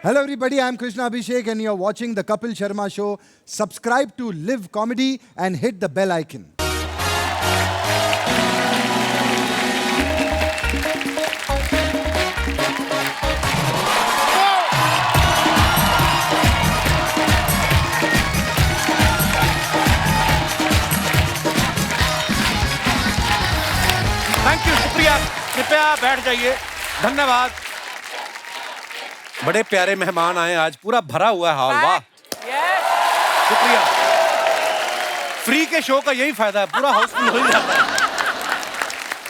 Hello everybody, I'm Krishna Abhishek and you're watching the Kapil Sharma Show. Subscribe to Live Comedy and hit the bell icon. Thank you, शुक्रिया। कृपया बैठ जाइए, धन्यवाद। बड़े प्यारे मेहमान आए आज, पूरा भरा हुआ है हॉल। वाह, शुक्रिया। फ्री के शो का यही फायदा है, पूरा हाउसफुल हो ही जाता है।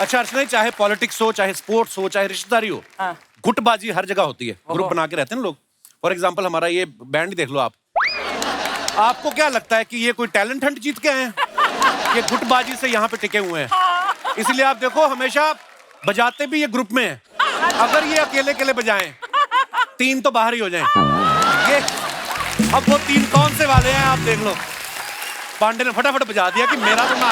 अच्छा अर्चना, चाहे पॉलिटिक्स हो, चाहे स्पोर्ट्स हो, चाहे रिश्तेदारी हो, गुटबाजी हर जगह होती है। ग्रुप बना के रहते हैं ना लोग। फॉर एग्जाम्पल हमारा ये बैंड ही देख लो आप। आपको क्या लगता है कि ये कोई टैलेंट हंट जीत के आए हैं? ये गुटबाजी से यहाँ पे टिके हुए हैं। इसलिए आप देखो, हमेशा बजाते भी ये ग्रुप में हैं। अगर ये अकेले अकेले बजाएं, 3 तो बाहर ही हो जाएं। ये अब वो 3 कौन से वाले हैं आप देख लो। पांडे ने फटाफट बजा दिया कि मेरा तो ना।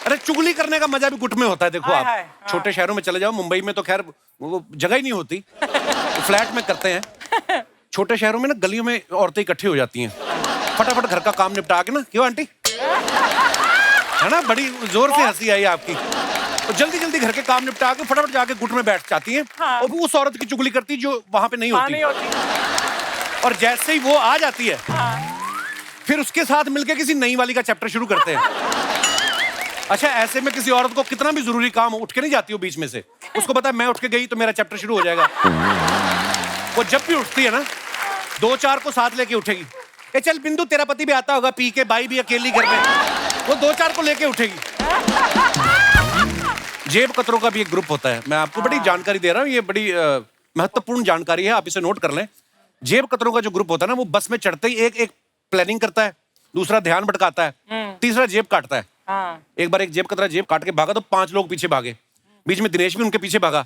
अरे चुगली करने का मजा भी गुट में होता है। देखो आप छोटे शहरों में चले जाओ, मुंबई में तो खैर वो जगह ही नहीं होती, तो फ्लैट में करते हैं। छोटे शहरों में ना गलियों में औरतें इकट्ठी हो जाती हैं, फटाफट घर का काम निपटा के ना। क्यों आंटी, है ना? बड़ी जोर से हंसी आई आपकी। तो जल्दी जल्दी घर के काम निपटा के फटाफट जाके गुट में बैठ जाती हैं। और वो उस औरत की चुगली करती जो वहां पे नहीं होती। और जैसे ही वो आ जाती है, फिर उसके साथ मिलके किसी नई वाली का चैप्टर शुरू करते हैं। अच्छा, ऐसे में किसी औरत को कितना भी जरूरी काम उठ के नहीं जाती हो बीच में से। उसको पता है मैं उठ के गई तो मेरा चैप्टर शुरू हो जाएगा। वो जब भी उठती है ना, 2-4 को साथ लेके उठेगी। ए चल बिंदु, तेरा पति भी आता होगा पी के, बाई भी अकेली घर में। वो 2-4 को लेके उठेगी। जेब कतरों का भी एक ग्रुप होता है। मैं आपको बड़ी जानकारी दे रहा हूँ, ये बड़ी महत्वपूर्ण जानकारी है, आप इसे नोट कर लें। जेब कतरों का जो ग्रुप होता है ना, वो बस में चढ़ते ही एक प्लानिंग करता है, दूसरा ध्यान भटकाता है, तीसरा जेब काटता है। एक बार एक जेब कतरा जेब काट के भागा तो 5 लोग पीछे भागे। बीच में दिनेश भी उनके पीछे भागा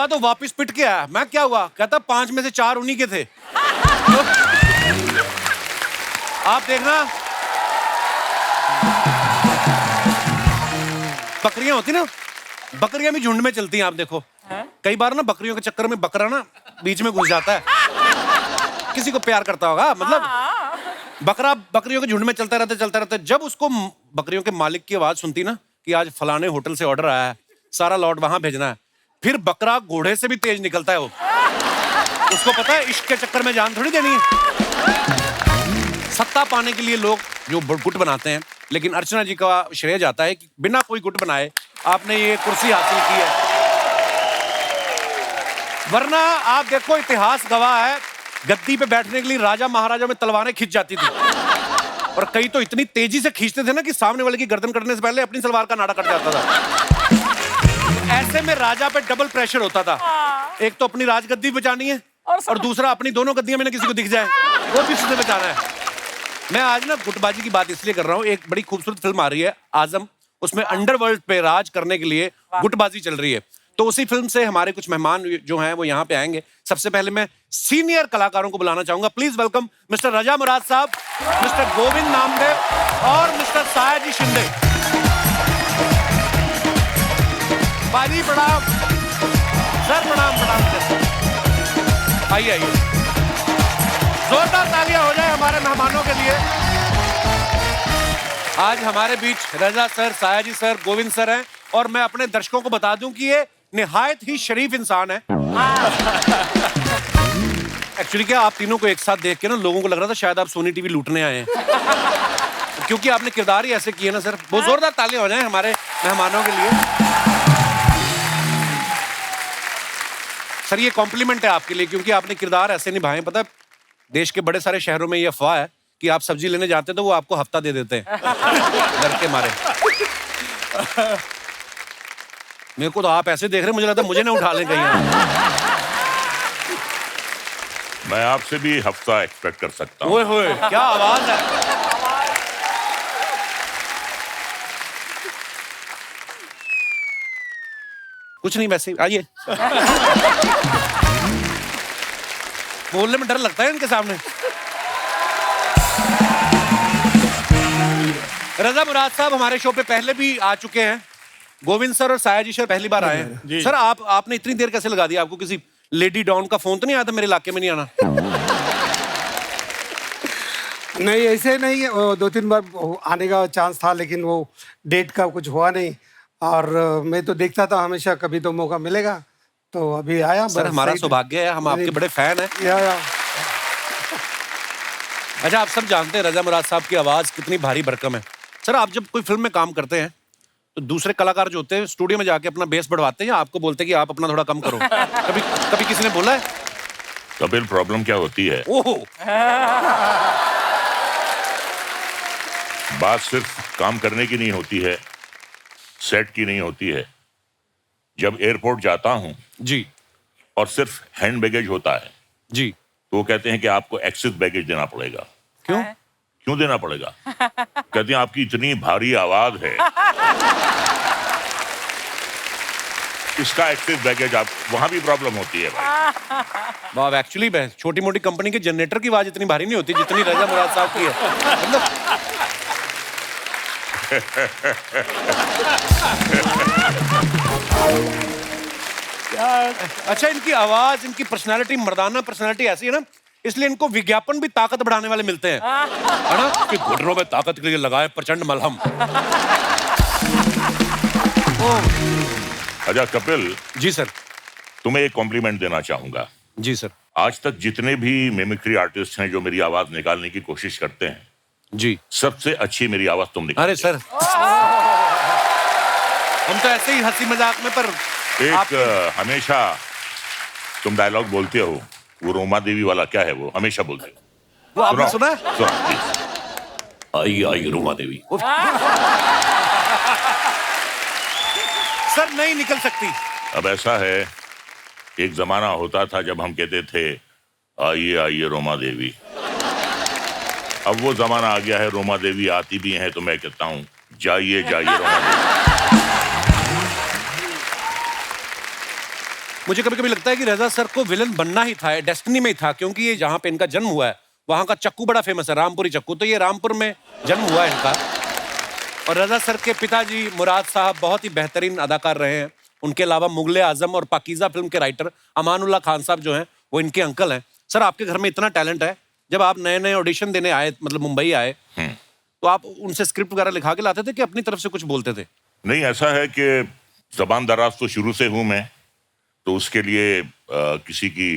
तो वापस पिट के आया। मैं क्या हुआ? कहता 5 में से 4 उन्हीं के थे। तो आप देखना, बकरियां होती ना, बकरियां भी झुंड में चलती हैं। आप देखो कई बार ना बकरियों के चक्कर में बकरा ना बीच में घुस जाता है। किसी को प्यार करता होगा, मतलब बकरा बकरियों के झुंड में चलता रहता। जब उसको बकरियों के मालिक की आवाज सुनती ना कि आज फलाने होटल से ऑर्डर आया है, सारा लॉट वहां भेजना है, फिर बकरा घोड़े से भी तेज निकलता है। वो उसको पता है इश्क के चक्कर में जान थोड़ी देनी है। सत्ता पाने के लिए लोग जो गुट बनाते हैं, लेकिन अर्चना जी का श्रेय जाता है कि बिना कोई गुट बनाए आपने ये कुर्सी हासिल की है। वरना आप देखो, इतिहास गवाह है, गद्दी पे बैठने के लिए राजा महाराजा में तलवारें खींच जाती थी। और कई तो इतनी तेजी से खींचते थे ना कि सामने वाले की गर्दन कटने से पहले अपनी सलवार का नाड़ा कट जाता था। ऐसे में राजा पे डबल प्रेशर होता था। एक तो अपनी राजगद्दी बचानी है, और दूसरा अपनी दोनों गद्दियां में ना किसी को दिख जाए वो भी उससे बचाना है। मैं आज ना गुटबाजी की बात इसलिए कर रहा हूँ, एक बड़ी खूबसूरत फिल्म आ रही है आजम, उसमें अंडरवर्ल्ड पे राज करने के लिए गुटबाजी चल रही है। तो उसी फिल्म से हमारे कुछ मेहमान जो हैं वो यहाँ पे आएंगे। सबसे पहले मैं सीनियर कलाकारों को बुलाना चाहूंगा। प्लीज वेलकम मिस्टर रजा मुराद साहब, मिस्टर गोविंद नामदेव और मिस्टर सायाजी शिंदे। बाजी प्रणाम सर, प्रणाम। आइए, जोरदार तालियां हो जाए हमारे मेहमानों के लिए। आज हमारे बीच Raza sir, Sayaji sir, Govind sir हैं। और मैं अपने दर्शकों को बता दूं कि ये निहायत ही शरीफ इंसान है। एक्चुअली क्या, आप तीनों को एक साथ देख के ना लोगों को लग रहा था शायद आप सोनी टीवी लूटने आए हैं, क्योंकि आपने किरदार ही ऐसे किए ना सर। बहुत जोरदार तालियां हो जाएं हमारे मेहमानों के लिए। सर ये कॉम्प्लीमेंट है आपके लिए, क्योंकि आपने किरदार ऐसे निभाए। पता है, देश के बड़े सारे शहरों में ये अफवाह है कि आप सब्जी लेने जाते हैं तो वो आपको हफ्ता दे देते हैं डर के मारे। मेरे को तो आप ऐसे देख रहे हैं, मुझे लगता है मुझे ना उठा लें कहीं। मैं आपसे भी हफ्ता एक्सपेक्ट कर सकता हूँ। ओए होए, क्या आवाज है। कुछ नहीं, वैसे आइए। बोलने में डर लगता है इनके सामने। रजा मुराद साहब हमारे शो पे पहले भी आ चुके हैं। गोविंद सर और सायाजी सर पहली बार आए हैं। सर आपने इतनी देर कैसे लगा दी? आपको किसी लेडी डॉन का फोन तो नहीं आया था मेरे इलाके में नहीं आना? नहीं, ऐसे नहीं, 2-3 बार आने का चांस था, लेकिन वो डेट का कुछ हुआ नहीं। और मैं तो देखता था हमेशा, कभी तो मौका मिलेगा, तो अभी आया। सर हमारा सौभाग्य है, हम आपके बड़े फैन हैं। या। अच्छा, आप सब जानते हैं रजा मुराद साहब की आवाज कितनी भारी भरकम है। सर आप जब कोई फिल्म में काम करते हैं तो दूसरे कलाकार जो होते हैं स्टूडियो में जाके अपना बेस बढ़वाते हैं या आपको बोलते हैं कि आप अपना थोड़ा कम करो? कभी कभी किसी ने बोला है? कपिल, प्रॉब्लम क्या होती है, ओहो, बात सिर्फ काम करने की नहीं होती है, सेट की नहीं होती है। जब एयरपोर्ट जाता हूं जी और सिर्फ हैंड बैगेज होता है जी, तो वो कहते हैं कि आपको एक्सेस बैगेज देना पड़ेगा। क्यों? क्यों देना पड़ेगा? कहते हैं आपकी इतनी भारी आवाज है, इसका एक्सेस बैगेज। आप वहां भी प्रॉब्लम होती है भाई। वाह, एक्चुअली छोटी मोटी कंपनी के जनरेटर की आवाज इतनी भारी नहीं होती जितनी रजा मुराद साहब की है। मतलब अच्छा, इनकी आवाज, इनकी पर्सनालिटी, मर्दाना पर्सनालिटी ऐसी है ना, इसलिए इनको विज्ञापन भी ताकत बढ़ाने वाले मिलते हैं, है ना, कि घुटनों में ताकत के लिए लगाए प्रचंड मलहम। अच्छा कपिल जी सर। तुम्हें एक कॉम्प्लीमेंट देना चाहूंगा। जी सर। आज तक जितने भी मिमिक्री आर्टिस्ट हैं जो मेरी आवाज निकालने की कोशिश करते हैं, जी, सबसे अच्छी मेरी आवाज तुम निकाल। अरे सर, हम तो ऐसे ही हंसी मजाक में, पर एक हमेशा तुम डायलॉग बोलते हो, वो रोमा देवी वाला, क्या है वो, हमेशा बोलते हो। वो आपने सुना? आई आई रोमा देवी। सर नहीं निकल सकती। अब ऐसा है, एक जमाना होता था जब हम कहते थे आइए आइए रोमा देवी। अब वो जमाना आ गया है, रोमा देवी आती भी हैं तो मैं कहता हूँ जाइए जाइए रोमा देवी। मुझे कभी कभी लगता है कि रजा सर को विलन बनना ही था, डेस्टिनी में ही था, क्योंकि ये जहाँ पे इनका जन्म हुआ है वहाँ का चक्कू बड़ा फेमस है, रामपुरी चक्कू, तो ये रामपुर में जन्म हुआ है इनका। और रजा सर के पिताजी मुराद साहब बहुत ही बेहतरीन अदाकार रहे हैं। उनके अलावा मुगले आजम और पाकीज़ा फिल्म के राइटर अमानुल्लाह खान साहब जो हैं वो इनके अंकल हैं। सर आपके घर में इतना टैलेंट है, जब आप नए नए ऑडिशन देने आए, मतलब मुंबई आए, तो आप उनसे स्क्रिप्ट वगैरह लिखा के लाते थे कि अपनी तरफ से कुछ बोलते थे? नहीं, ऐसा है कि जबान दराज तो शुरू से हूं मैं, तो उसके लिए किसी की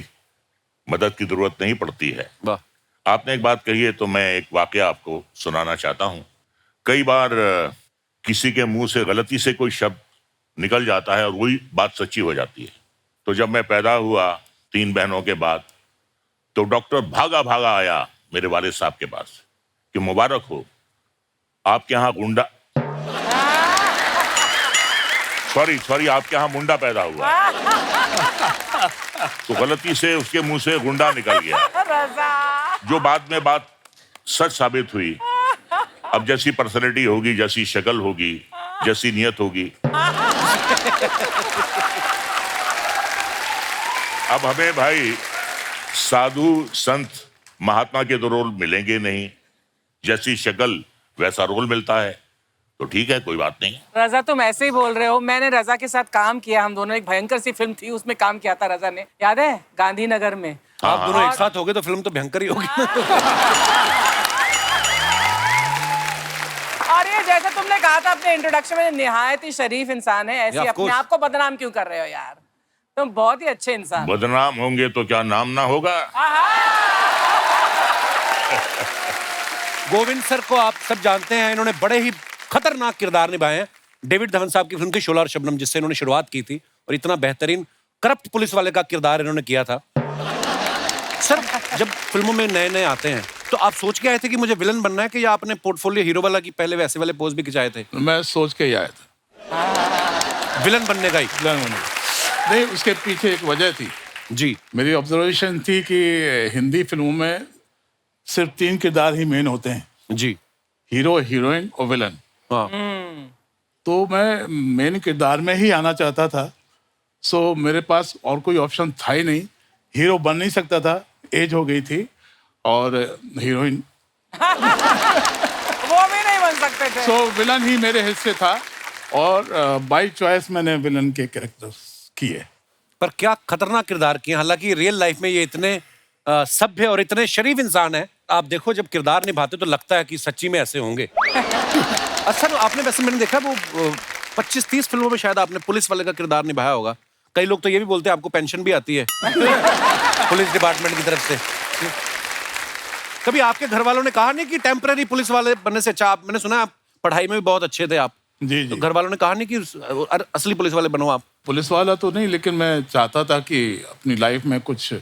मदद की जरूरत नहीं पड़ती है। वाह। आपने एक बात कही है तो मैं एक वाकया आपको सुनाना चाहता हूं। कई बार किसी के मुंह से गलती से कोई शब्द निकल जाता है और वही बात सच्ची हो जाती है। तो जब मैं पैदा हुआ 3 बहनों के बाद, तो डॉक्टर भागा भागा आया मेरे वालिद साहब के पास कि मुबारक हो, आपके यहाँ गुंडा, सॉरी आपके यहाँ मुंडा पैदा हुआ। तो गलती से उसके मुंह से गुंडा निकल गया, जो बाद में बात सच साबित हुई। अब जैसी पर्सनैलिटी होगी, जैसी शक्ल होगी, जैसी नियत होगी, अब हमें भाई साधु संत महात्मा के तो रोल मिलेंगे नहीं, जैसी शक्ल वैसा रोल मिलता है, तो ठीक है, कोई बात नहीं। रजा तुम ऐसे ही बोल रहे हो, मैंने रजा के साथ काम किया, हम दोनों, एक भयंकर सी फिल्म थी उसमें काम किया था रजा ने, याद है, गांधीनगर में। आप दोनों एक साथ हो गए तो फिल्म तो भयंकर ही होगी। और ये जैसे तुमने कहा था अपने इंट्रोडक्शन में, निहायत ही शरीफ इंसान है, ऐसे अपने आप को बदनाम क्यों कर रहे हो यार, तुम बहुत ही अच्छे इंसान। बदनाम होंगे तो क्या नाम ना होगा? गोविंद सर को आप सब जानते हैं, इन्होंने बड़े ही खतरनाक किरदार निभाए हैं डेविड धवन साहब की फिल्म की शोला और शबनम, जिससे इन्होंने शुरुआत की थी, और इतना बेहतरीन करप्ट पुलिस वाले का किरदार इन्होंने किया था। सर जब फिल्मों में नए नए आते हैं तो आप सोच के आए थे कि मुझे विलन बनना है, कि या आपने पोर्टफोलियो हीरो वाला की पहले वैसे वाले पोज भी खिंचाए थे? मैं सोच के ही आया था विलन बनने का ही? नहीं, उसके पीछे एक वजह थी जी। मेरी मेरी ऑब्जर्वेशन थी कि हिंदी फिल्मों में सिर्फ 3 किरदार ही मेन होते हैं जी, हीरो, हीरोइन और विलन। हाँ। तो मैं मेन किरदार में ही आना चाहता था, सो मेरे पास और कोई ऑप्शन था ही नहीं। हीरो बन नहीं सकता था, एज हो गई थी, और हीरोइन वो भी नहीं बन सकते थे, सो विलन ही मेरे हिस्से था, और बाय चॉइस मैंने विलन के कैरेक्टर्स किए। पर क्या खतरनाक किरदार किए। हालांकि रियल लाइफ में ये इतने सभ्य और इतने शरीफ इंसान है। आप देखो जब किरदार निभाते तो लगता है कि सच्ची में ऐसे होंगे। सर आपने वैसे मैंने देखा वो 25-30 फिल्मों में शायद आपने पुलिस वाले का किरदार निभाया होगा। कई लोग तो ये भी बोलते हैं आपको पेंशन भी आती है पुलिस डिपार्टमेंट की तरफ से। कभी आपके घर वालों ने कहा नहीं कि टेम्पररी पुलिस वाले बनने से अच्छा, मैंने सुना आप पढ़ाई में भी बहुत अच्छे थे आप, जी जी। तो घर वालों ने कहा नहीं कि असली पुलिस वाले बनो आप? पुलिस वाला तो नहीं, लेकिन मैं चाहता था कि अपनी लाइफ में कुछ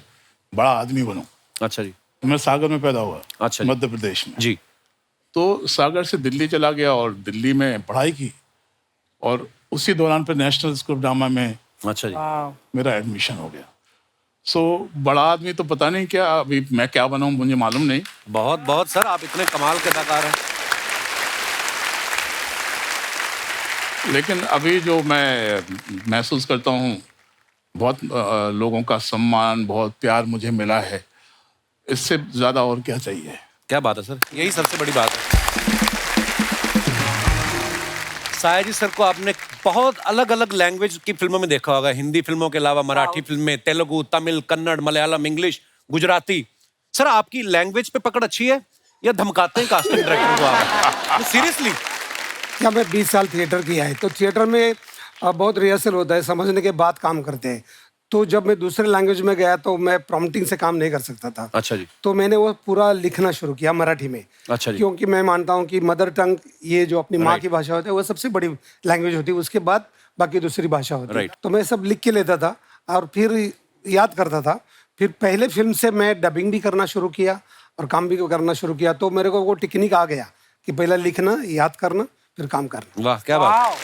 बड़ा आदमी बनूं। अच्छा जी। मैं सागर में पैदा हुआ, अच्छा जी। मध्य प्रदेश में। जी। तो सागर से दिल्ली चला गया और दिल्ली में पढ़ाई की, और उसी दौरान पे नेशनल स्कूल ऑफ ड्रामा में अच्छा जी। मेरा एडमिशन हो गया। सो बड़ा आदमी तो पता नहीं क्या, अभी मैं क्या बनाऊं मुझे मालूम नहीं। बहुत बहुत सर आप इतने कमाल के अदाकार हैं। लेकिन अभी जो मैं महसूस करता हूँ, बहुत लोगों का सम्मान, बहुत प्यार मुझे मिला है। इससे ज़्यादा और क्या चाहिए? क्या बात है सर, यही सबसे बड़ी बात है। साया जी सर को आपने बहुत अलग अलग लैंग्वेज की फिल्मों में देखा होगा, हिंदी फिल्मों के अलावा मराठी फिल्में, तेलुगु, तमिल, कन्नड़, मलयालम, इंग्लिश, गुजराती। सर आपकी लैंग्वेज पे पकड़ अच्छी है या धमकाते हैं कास्टिंग डायरेक्टर को आप? सीरियसली? क्या मैं 20 साल थिएटर किया है, तो थिएटर में बहुत रिहर्सल होता है, समझने के बाद काम करते हैं। तो जब मैं दूसरे लैंग्वेज में गया तो मैं प्रॉम्प्टिंग से काम नहीं कर सकता था। अच्छा जी। तो मैंने वो पूरा लिखना शुरू किया मराठी में। अच्छा जी। क्योंकि मैं मानता हूँ कि मदर टंग, ये जो अपनी माँ की भाषा होती है, वो सबसे बड़ी लैंग्वेज होती है, उसके बाद बाकी दूसरी भाषा होती है। तो मैं सब लिख के लेता था और फिर याद करता था। फिर पहले फिल्म से मैं डबिंग भी करना शुरू किया और काम भी करना शुरू किया। तो मेरे को वो टेक्निक आ गया कि पहले लिखना, याद करना, फिर काम करना। वाह क्या बात।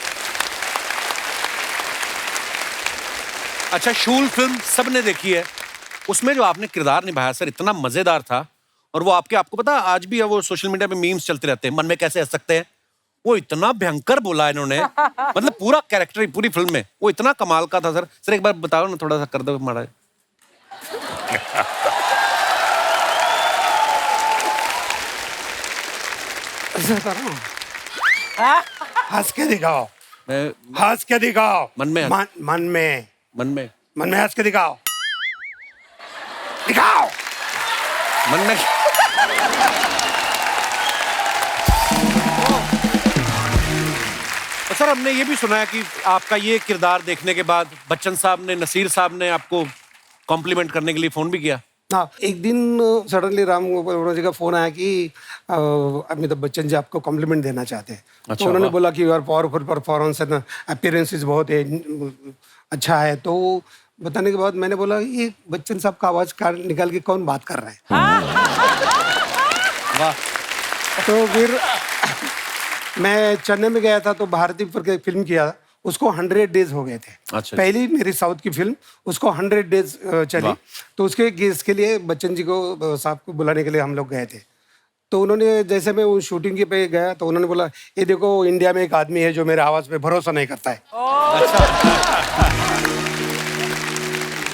अच्छा, शूल फिल्म सबने देखी है, उसमें जो आपने किरदार निभाया सर इतना मजेदार था। और वो आपको पता आज भी है, वो सोशल मीडिया पे मीम्स चलते रहते हैं, मन में कैसे हंस सकते हैं। वो इतना भयंकर बोला इन्होंने, मतलब पूरा कैरेक्टर पूरी फिल्म में वो इतना कमाल का था। सर एक बार बताओ ना, थोड़ा सा कर दो हमारा। ऐसा करो, हंस के दिखाओ, मैं हंस के दिखाओ। मन में मन में मन में हंस के दिखाओ, दिखाओ मन में। तो सर हमने ये भी सुना है कि आपका ये किरदार देखने के बाद बच्चन साहब ने, नसीर साहब ने आपको कॉम्प्लीमेंट करने के लिए फोन भी किया। हाँ, एक दिन सडनली राम गोपाल जी का फोन आया कि अमिताभ बच्चन जी आपको कॉम्प्लीमेंट देना चाहते हैं। अच्छा, तो उन्होंने बोला कि यार पावरफुल परफॉर्मेंस है, अपीयरेंसेस बहुत है, अच्छा है। तो बताने के बाद मैंने बोला ये बच्चन साहब का आवाज निकाल के कौन बात कर रहा है। वाह। तो फिर मैं चेन्नई में गया था, तो भारतीय पर फिल्म किया, उसको 100 डेज हो गए थे। अच्छा। पहली मेरी साउथ की फिल्म, उसको 100 डेज चली। तो उसके गेस्ट के लिए बच्चन जी को, साहब को बुलाने के लिए हम लोग गए थे। तो उन्होंने, जैसे मैं वो शूटिंग के पे गया, तो उन्होंने बोला ये देखो इंडिया में एक आदमी है जो मेरे आवाज पे भरोसा नहीं करता है।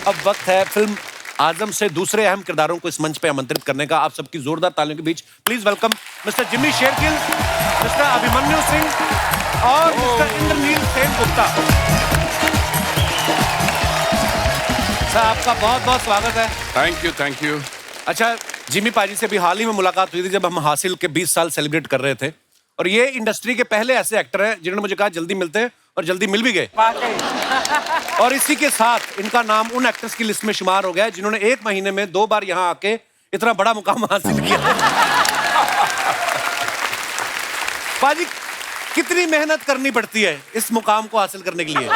अब वक्त है फिल्म आजम से दूसरे अहम किरदारों को इस मंच पे आमंत्रित करने का। आप सबकी जोरदार तालियों के बीच please welcome mister Jimmy Shergill, mister Abhimanyu Singh और मिस्टर इंद्रनील सेनगुप्ता। सर आपका बहुत बहुत स्वागत है। Thank you. अच्छा, जिमी पाजी से भी हाल ही में मुलाकात हुई थी जब हम हासिल के 20 साल सेलिब्रेट कर रहे थे, और ये इंडस्ट्री के पहले ऐसे एक्टर हैं जिन्होंने मुझे कहा जल्दी मिलते हैं, और जल्दी मिल भी गए। और इसी के साथ इनका नाम उन एक्टर्स की लिस्ट में शुमार हो गया है जिन्होंने 1 महीने में 2 बार यहाँ आके इतना बड़ा मुकाम हासिल किया। पाजी, कितनी मेहनत करनी पड़ती है इस मुकाम को हासिल करने के लिए?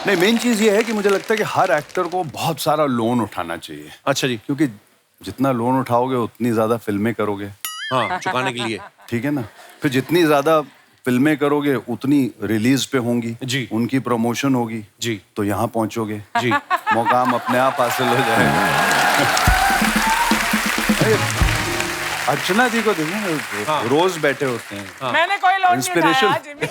नहीं, मेन चीज ये है कि मुझे लगता है कि हर एक्टर को बहुत सारा लोन उठाना चाहिए। अच्छा जी। क्योंकि जितना लोन उठाओगे उतनी ज्यादा फिल्में करोगे। हाँ, चुकाने के लिए। ठीक है ना। फिर जितनी ज्यादा फिल्में करोगे उतनी रिलीज पे होंगी जी, उनकी प्रमोशन होगी जी, तो यहाँ पहुंचोगे जी, मुकाम अपने आप हासिल हो जाएगा। अर्चना जी को देखो, हाँ, रोज बैठे होते हैं। हाँ, मैंने कोई लोन नहीं उठाया जिमी।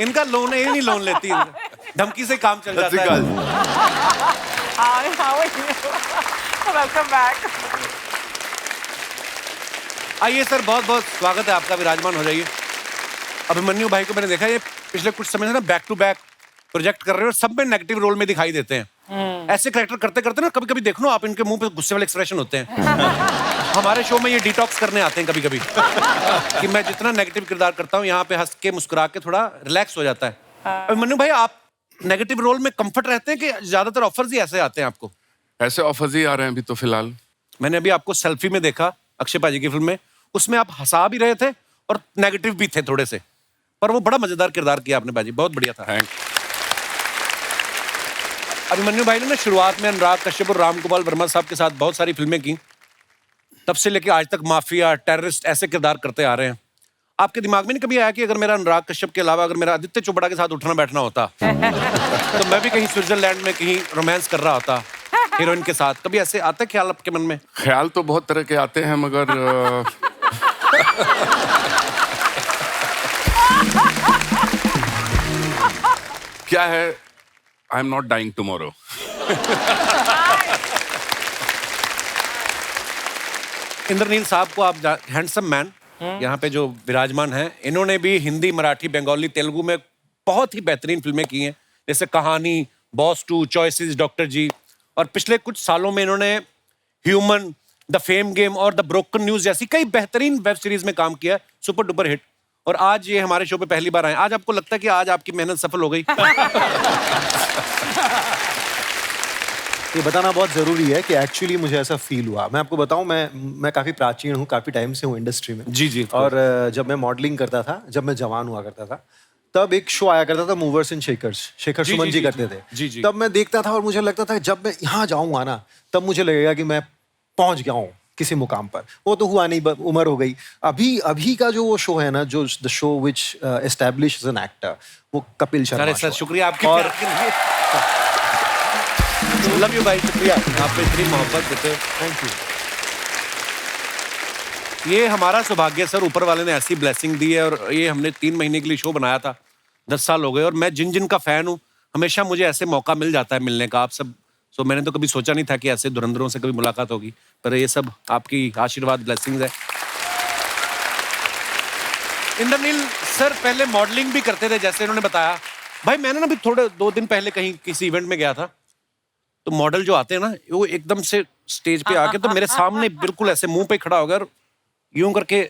इनका लोन है, ये नहीं लोन लेती, धमकी से काम चल जाता है। Welcome back. आइए सर, बहुत बहुत स्वागत है आपका, विराजमान हो जाइए। अभिमन्यु भाई को मैंने देखा ये पिछले कुछ समय से ना बैक टू बैक प्रोजेक्ट कर रहे हो, सब में नेगेटिव रोल में दिखाई देते हैं। ऐसे कैरेक्टर करते करते ना कभी कभी देख लो आप, इनके मुंह पे गुस्से वाले एक्सप्रेशन होते हैं। हमारे शो में ये डिटॉक्स करने आते हैं कभी कभी कि मैं जितना नेगेटिव किरदार करता हूँ यहाँ पे हंस के मुस्कुरा के थोड़ा रिलैक्स हो जाता है। मन्नू भाई, आप नेगेटिव रोल में कंफर्ट रहते हैं कि ज्यादातर ऑफर्स ही ऐसे आते हैं आपको? ऐसे ऑफर्स ही आ रहे हैं अभी तो फिलहाल। मैंने अभी आपको सेल्फी में देखा अक्षय पाजी की फिल्म में, उसमें आप हंसा भी रहे थे और नेगेटिव भी थे थोड़े से, पर वो बड़ा मजेदार किरदार किया आपने बाजी, बहुत बढ़िया था। अभिमन्यु भाई ने ना शुरुआत में अनुराग कश्यप और राम गोपाल वर्मा साहब के साथ बहुत सारी फिल्में की, तब से लेके आज तक माफिया, टेररिस्ट ऐसे किरदार करते आ रहे हैं। आपके दिमाग में नहीं कभी आया कि अगर मेरा अनुराग कश्यप के अलावा अगर मेरा आदित्य चोपड़ा के साथ उठना बैठना होता तो मैं भी कहीं स्विट्जरलैंड में कहीं रोमांस कर रहा होता हीरोइन के साथ? कभी ऐसे आता है ख्याल आपके मन में? ख्याल तो बहुत तरह के आते हैं, मगर क्या है, I am not dying tomorrow. Indranil साहब को आप हैंडसम मैन यहाँ पे जो विराजमान हैं, इन्होंने भी हिंदी, मराठी, बंगाली, तेलुगु में बहुत ही बेहतरीन फिल्में की हैं, जैसे कहानी, बॉस 2, चॉइसेस, डॉक्टर जी, और पिछले कुछ सालों में इन्होंने ह्यूमन, द फेम गेम और द ब्रोकन न्यूज जैसी कई बेहतरीन वेब सीरीज में काम किया, सुपर डुपर हिट। और आज ये हमारे शो पे पहली बार आए। आज आपको लगता है कि आज आपकी मेहनत सफल हो गई? ये बताना बहुत ज़रूरी है कि एक्चुअली मुझे ऐसा फील हुआ। मैं आपको बताऊं, मैं काफ़ी प्राचीन हूँ, काफ़ी टाइम से हूँ इंडस्ट्री में। जी जी। और जब मैं मॉडलिंग करता था, जब मैं जवान हुआ करता था, तब एक शो आया करता था movers and shakers, Shekhar Suman ji करते थे। जी जी। तब मैं देखता था और मुझे लगता था जब मैं यहाँ जाऊँगा ना, तब मुझे लगेगा कि मैं पहुँच गया हूँ किसी मुकाम पर। वो तो हुआ नहीं, उम्र हो गई। अभी का जो वो शो है ना, जो the show which establish as an actor, वो कपिल शर्मा। अरे सर, शुक्रिया आपके प्यार के लिए। लव यू भाई, शुक्रिया आप पे इतनी मोहब्बत देते हो। Thank you. ये हमारा सौभाग्य सर, ऊपर वाले ने ऐसी ब्लेसिंग दी है। और ये हमने 3 महीने के लिए शो बनाया था, 10 साल हो गए, और मैं जिन जिन का फैन हूँ हमेशा मुझे ऐसे मौका मिल जाता है मिलने का, आप सब। सो मैंने तो कभी सोचा नहीं था कि ऐसे धुरंधरों से कभी मुलाकात होगी, पर ये सब आपकी आशीर्वाद, ब्लेसिंग्स है। इंद्रनील सर पहले मॉडलिंग भी करते थे, जैसे इन्होंने बताया। भाई मैंने ना भी थोड़े 2 दिन पहले कहीं किसी इवेंट में गया था, तो मॉडल जो आते हैं ना, वो एकदम से स्टेज पे आके तो मेरे सामने बिल्कुल ऐसे मुंह पे खड़ा हो गया और यूं करके।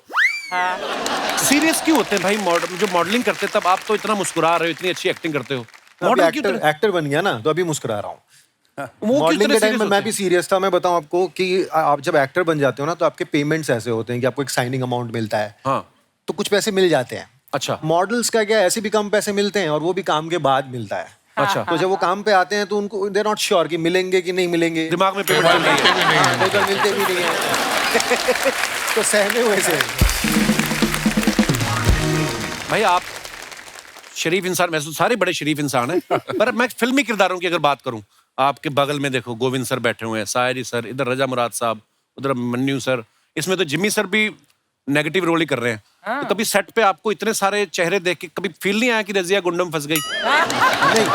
सीरियस क्यों होते हैं भाई मॉडल जो मॉडलिंग करते हैं? तब आप तो इतना मुस्कुरा रहे हो, इतनी अच्छी एक्टिंग करते हो। मॉडल क्यों? एक्टर बन गया ना, तो अभी मुस्कुरा रहा हूँ। वो मॉडलिंग के टाइम में मैं भी भी सीरियस था। मैं बताऊं आपको कि आप जब एक्टर बन जाते हो ना, तो आपके पेमेंट्स ऐसे होते हैं कि आपको एक साइनिंग अमाउंट मिलता है। हाँ। तो कुछ पैसे मिल जाते हैं। अच्छा। मॉडल्स का क्या, ऐसे भी कम पैसे मिलते हैं, और वो भी काम के बाद मिलता है। अच्छा। तो जब वो काम पे आते हैं तो उनको दे नॉट श्योर कि मिलेंगे कि नहीं मिलेंगे, दिमाग में पेमेंट मिलते भी नहीं है। तो सहमे हुए से। भाई आप शरीफ इंसान, वैसे सारे बड़े शरीफ इंसान हैं, पर मैं फिल्मी किरदारों की अगर बात करूं, आपके बगल में देखो गोविंद सर बैठे हुए हैं, सायरी सर, इधर रजा मुराद साहब, उधर मन्नू सर, इसमें तो जिम्मी सर भी नेगेटिव रोल ही कर रहे हैं। तो कभी सेट पे आपको इतने सारे चेहरे देख के कभी फील नहीं आया कि रजिया गुंडम फंस गई? नहीं।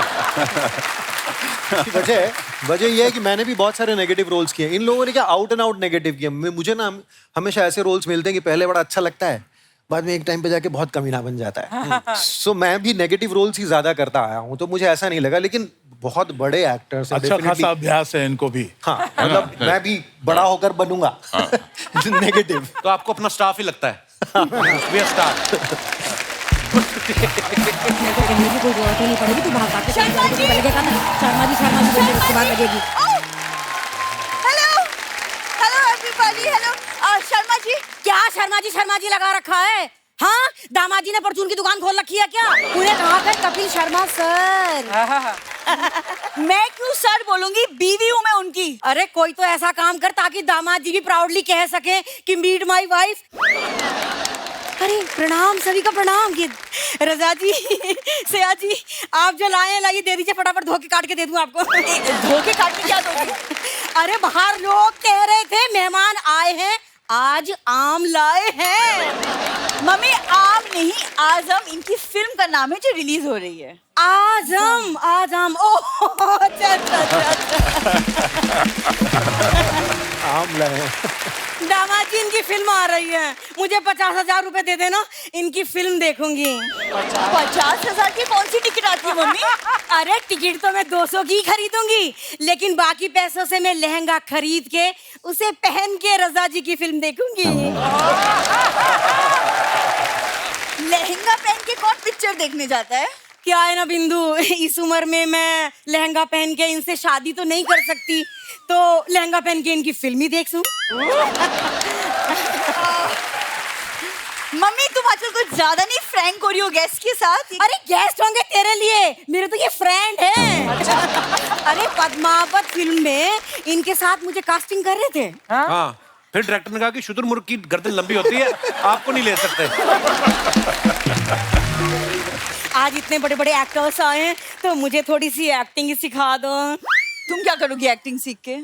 वजह यह है कि मैंने भी बहुत सारे नेगेटिव रोल्स किए। इन लोगों ने क्या आउट एंड आउट नेगेटिव किया। मुझे ना हमेशा ऐसे रोल्स मिलते हैं कि पहले बड़ा अच्छा लगता है, बाद में एक टाइम पे जाके बहुत कमीना बन जाता है। सो मैं भी नेगेटिव रोल्स ही ज्यादा करता आया हूँ, तो मुझे ऐसा नहीं लगा। लेकिन बहुत बड़े एक्टर्स अच्छा खासा अभ्यास है इनको भी। हाँ, मतलब मैं भी बड़ा होकर बनूंगा नेगेटिव। तो आपको अपना स्टाफ ही लगता है? We are staff। कहने की कोई जरूरत ही नहीं पड़ेगी, तू भाग के चली जाएगी, तो लगेगा ना शर्मा जी बोलने उसके बाद लगेगी। Hello everybody, hello Sharma ji. क्या शर्मा जी लगा रखा है? हाँ, दामाद जी ने परचून की दुकान खोल रखी है क्या? उन्हें कहा कर कपिल शर्मा सर। मैं क्यों सर बोलूंगी, बीवी हूँ मैं उनकी। अरे कोई तो ऐसा काम कर ताकि दामाद जी भी प्राउडली कह सके कि मीट माय वाइफ। अरे प्रणाम, सभी का प्रणाम। ये रजा जी, सया जी, आप जो लाए हैं लाइए, दे दीजिए फटाफट, धो के काट के दे दूं आपको। धो के काट के क्या दोगे? अरे बाहर लोग कह रहे थे मेहमान आए हैं, आज आम लाए हैं। मम्मी आम नहीं, आजम इनकी फिल्म का नाम है जो रिलीज हो रही है। आजम, आजम। ओह अच्छा। आम लाए। दामाद जी इनकी फिल्म आ रही है, मुझे 50,000 रुपए दे देना, इनकी फिल्म देखूंगी। 50,000 की कौन सी टिकट आती है मम्मी? अरे टिकट तो मैं 200 की खरीदूंगी, लेकिन बाकी पैसों से मैं लहंगा खरीद के उसे पहन के रजा जी की फिल्म देखूंगी। लहंगा पहन के कौन पिक्चर देखने जाता है? क्या है ना बिंदु, इस उम्र में मैं लहंगा पहन के इनसे शादी तो नहीं कर सकती, तो लहंगा पहन के इनकी फिल्म ही देख लूं। मम्मी तुम आजकल कुछ ज्यादा नहीं फ्रैंक हो रही हो गेस्ट के साथ? अरे गेस्ट होंगे तेरे लिए, मेरे तो ये फ्रेंड है। अरे पद्मावत फिल्म में इनके साथ मुझे कास्टिंग कर रहे थे। हाँ, फिर डायरेक्टर ने कहा कि शुतुरमुर्ग की गर्दन लंबी होती है, आपको नहीं ले सकते। आज इतने बड़े बड़े एक्टर्स आए हैं, तो मुझे थोड़ी सी एक्टिंग ही सिखा दो। तुम क्या करोगी एक्टिंग सीख के?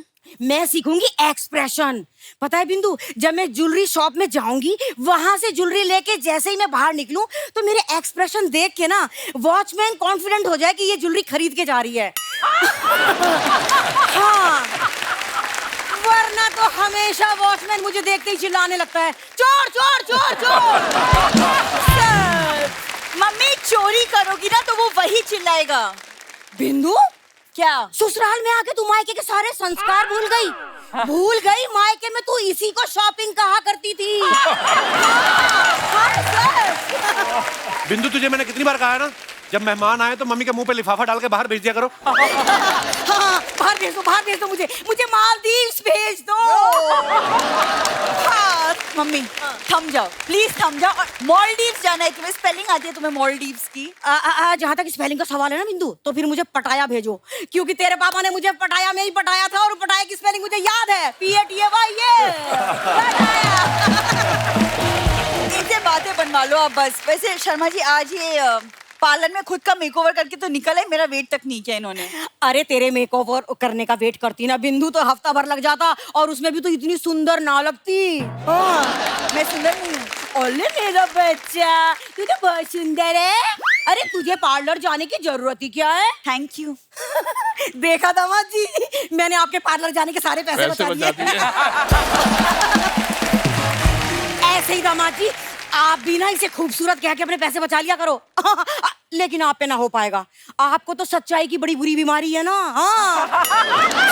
मैं सीखूंगी एक्सप्रेशन। पता है बिंदु, जब मैं ज्वेलरी शॉप में जाऊंगी, वहां से ज्वेलरी लेके जैसे ही मैं बाहर निकलूं, तो मेरे एक्सप्रेशन देख के ना वॉचमैन कॉन्फिडेंट हो जाए कि ये ज्वेलरी खरीद के जा रही है। हाँ, वरना तो हमेशा वॉचमैन मुझे देखते ही चिल्लाने लगता है, चोर चोर चोर चोर। मम्मी चोरी करोगी ना तो वो वही चिल्लाएगा। बिंदु, क्या ससुराल में आके तू मायके के सारे संस्कार भूल गई? भूल गई, मायके में तू इसी को शॉपिंग कहा करती थी। बिंदु, तुझे मैंने कितनी बार कहा है ना, जब मेहमान आए तो मम्मी के मुंह पे लिफाफा डाल के बाहर भेज दिया करो। हाँ, बाहर भेज दो मुझे मालदीव्स भेज दो। हाँ, मम्मी थम जाओ प्लीज, थम जाओ। और मॉलडीव्स जाना है तुम्हें? स्पेलिंग आती है तुम्हें मॉलडीव्स की? जहाँ तक स्पेलिंग का सवाल है ना बिंदु, तो फिर मुझे पटाया भेजो, क्योंकि तेरे पापा ने मुझे पटाया में ही पटाया था, और पटाया की स्पेलिंग मुझे याद है, PATAY। इनसे बातें बनवा लो आप बस। वैसे शर्मा जी आज ये पार्लर में खुद का मेकओवर करके तो निकल है, मेरा वेट तक नहीं किया इन्होंने। अरे तेरे मेकओवर करने का वेट करती ना बिंदु तो हफ्ता भर लग जाता, और उसमें भी तो इतनी सुंदर ना लगती। हाँ, मैं सुंदर नहीं हूँ। ओले मेरा बच्चा, तू तो बहुत सुंदर है। अरे तुझे पार्लर जाने की जरूरत ही क्या है? Thank you. देखा दामाद जी, मैंने आपके पार्लर जाने के सारे पैसे बचा दिए। ऐसे ही दामाद जी, आप भी ना इसे खूबसूरत कह के अपने पैसे बचा लिया करो। लेकिन आप पे ना हो पाएगा, आपको तो सच्चाई की बड़ी बुरी बीमारी है ना। हाँ।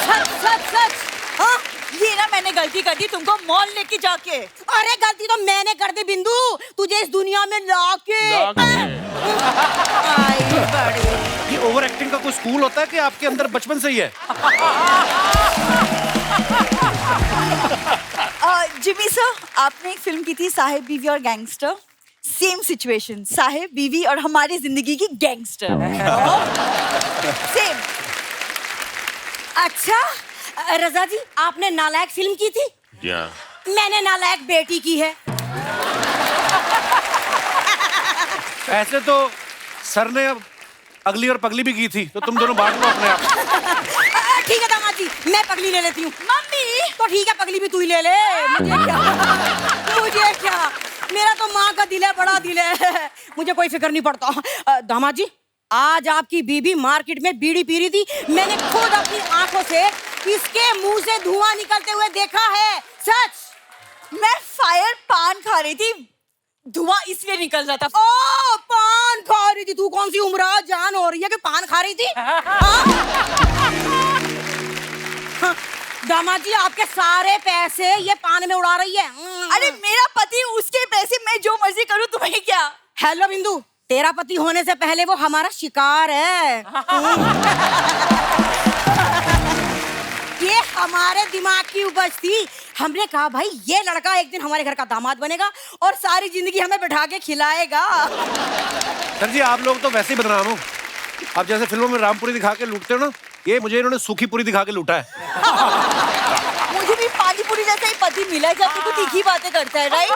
सच सच सच। हाँ? ये ना मैंने गलती कर दी तुमको मॉल लेके जाके। अरे गलती तो मैंने कर दी बिंदु, तुझे इस दुनिया में लाके। ये ओवर एक्टिंग का कोई स्कूल होता है कि आपके अंदर बचपन से ही है? जिमी सर, आपने एक फिल्म की थी साहेब बीवी और गैंगस्टर। सेम सिचुएशन, साहेब बीवी और हमारी जिंदगी की गैंगस्टर। सेम। अच्छा रजा जी, आपने नालायक फिल्म की थी? मैंने नालायक बेटी की है। ऐसे तो सर ने अब अगली और पगली भी की थी, तो तुम दोनों बांट लो अपने आप। ठीक है दामाद जी, मैं पगली ले लेती हूँ। मम्मी तो ठीक है, पगली भी तू ही ले ले। मुझे क्या, मेरा तो माँ का दिल है, बड़ा दिल है, मुझे कोई फिक्र नहीं पड़ता। दामाद जी, आज आपकी बीबी मार्केट में बीड़ी पी रही थी, मैंने खुद अपनी आंखों से इसके मुंह से धुआं निकलते हुए देखा है। सच। मैं फायर पान खा रही थी, धुआं इसलिए निकल रहा था। ओ, पान खा रही थी? तू कौन सी उम्र जान हो रही है कि पान खा रही थी? दामाद जी, आपके सारे पैसे ये पान में उड़ा रही है। अरे मेरा पति, उसके पैसे मैं जो मर्जी करूं, तुम्हें क्या? हेलो बिंदु, तेरा पति होने से पहले वो हमारा शिकार है। ये हमारे दिमाग की उपज थी। हमने कहा भाई ये लड़का एक दिन हमारे घर का दामाद बनेगा और सारी जिंदगी हमें बिठा के खिलाएगा। सर जी, आप लोग तो वैसे ही बदनाम हो। आप जैसे फिल्मों में रामपुरी दिखा के लूटते हो ना, ये मुझे इन्होंने सूखी पूरी दिखा के लूटा है। मुझे भी पानी पूरी जैसा ही पति मिला है, जब तू तीखी बातें करता है, राइट?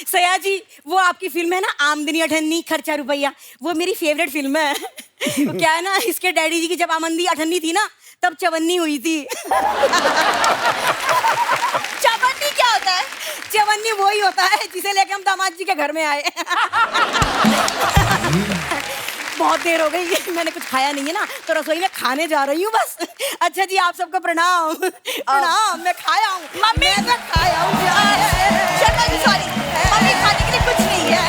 सया जी, वो आपकी फिल्म है ना आमदनी अठन्नी खर्चा रुपया, वो मेरी फेवरेट फिल्म है। क्या है ना, इसके डैडी जी की जब आमदनी अठन्नी थी ना, तब चवन्नी हुई थी। चवन्नी क्या होता है? चवन्नी वही होता है जिसे लेके हम दामाद जी के घर में आए। बहुत देर हो गई, मैंने कुछ खाया नहीं है ना, तो रसोई में खाने जा रही हूँ बस। अच्छा जी, आप सबको प्रणाम। प्रणाम, मैं खाया हूँ मम्मी, मैं खाया हूँ। शर्मा जी सॉरी, मम्मी खाने के लिए कुछ नहीं है।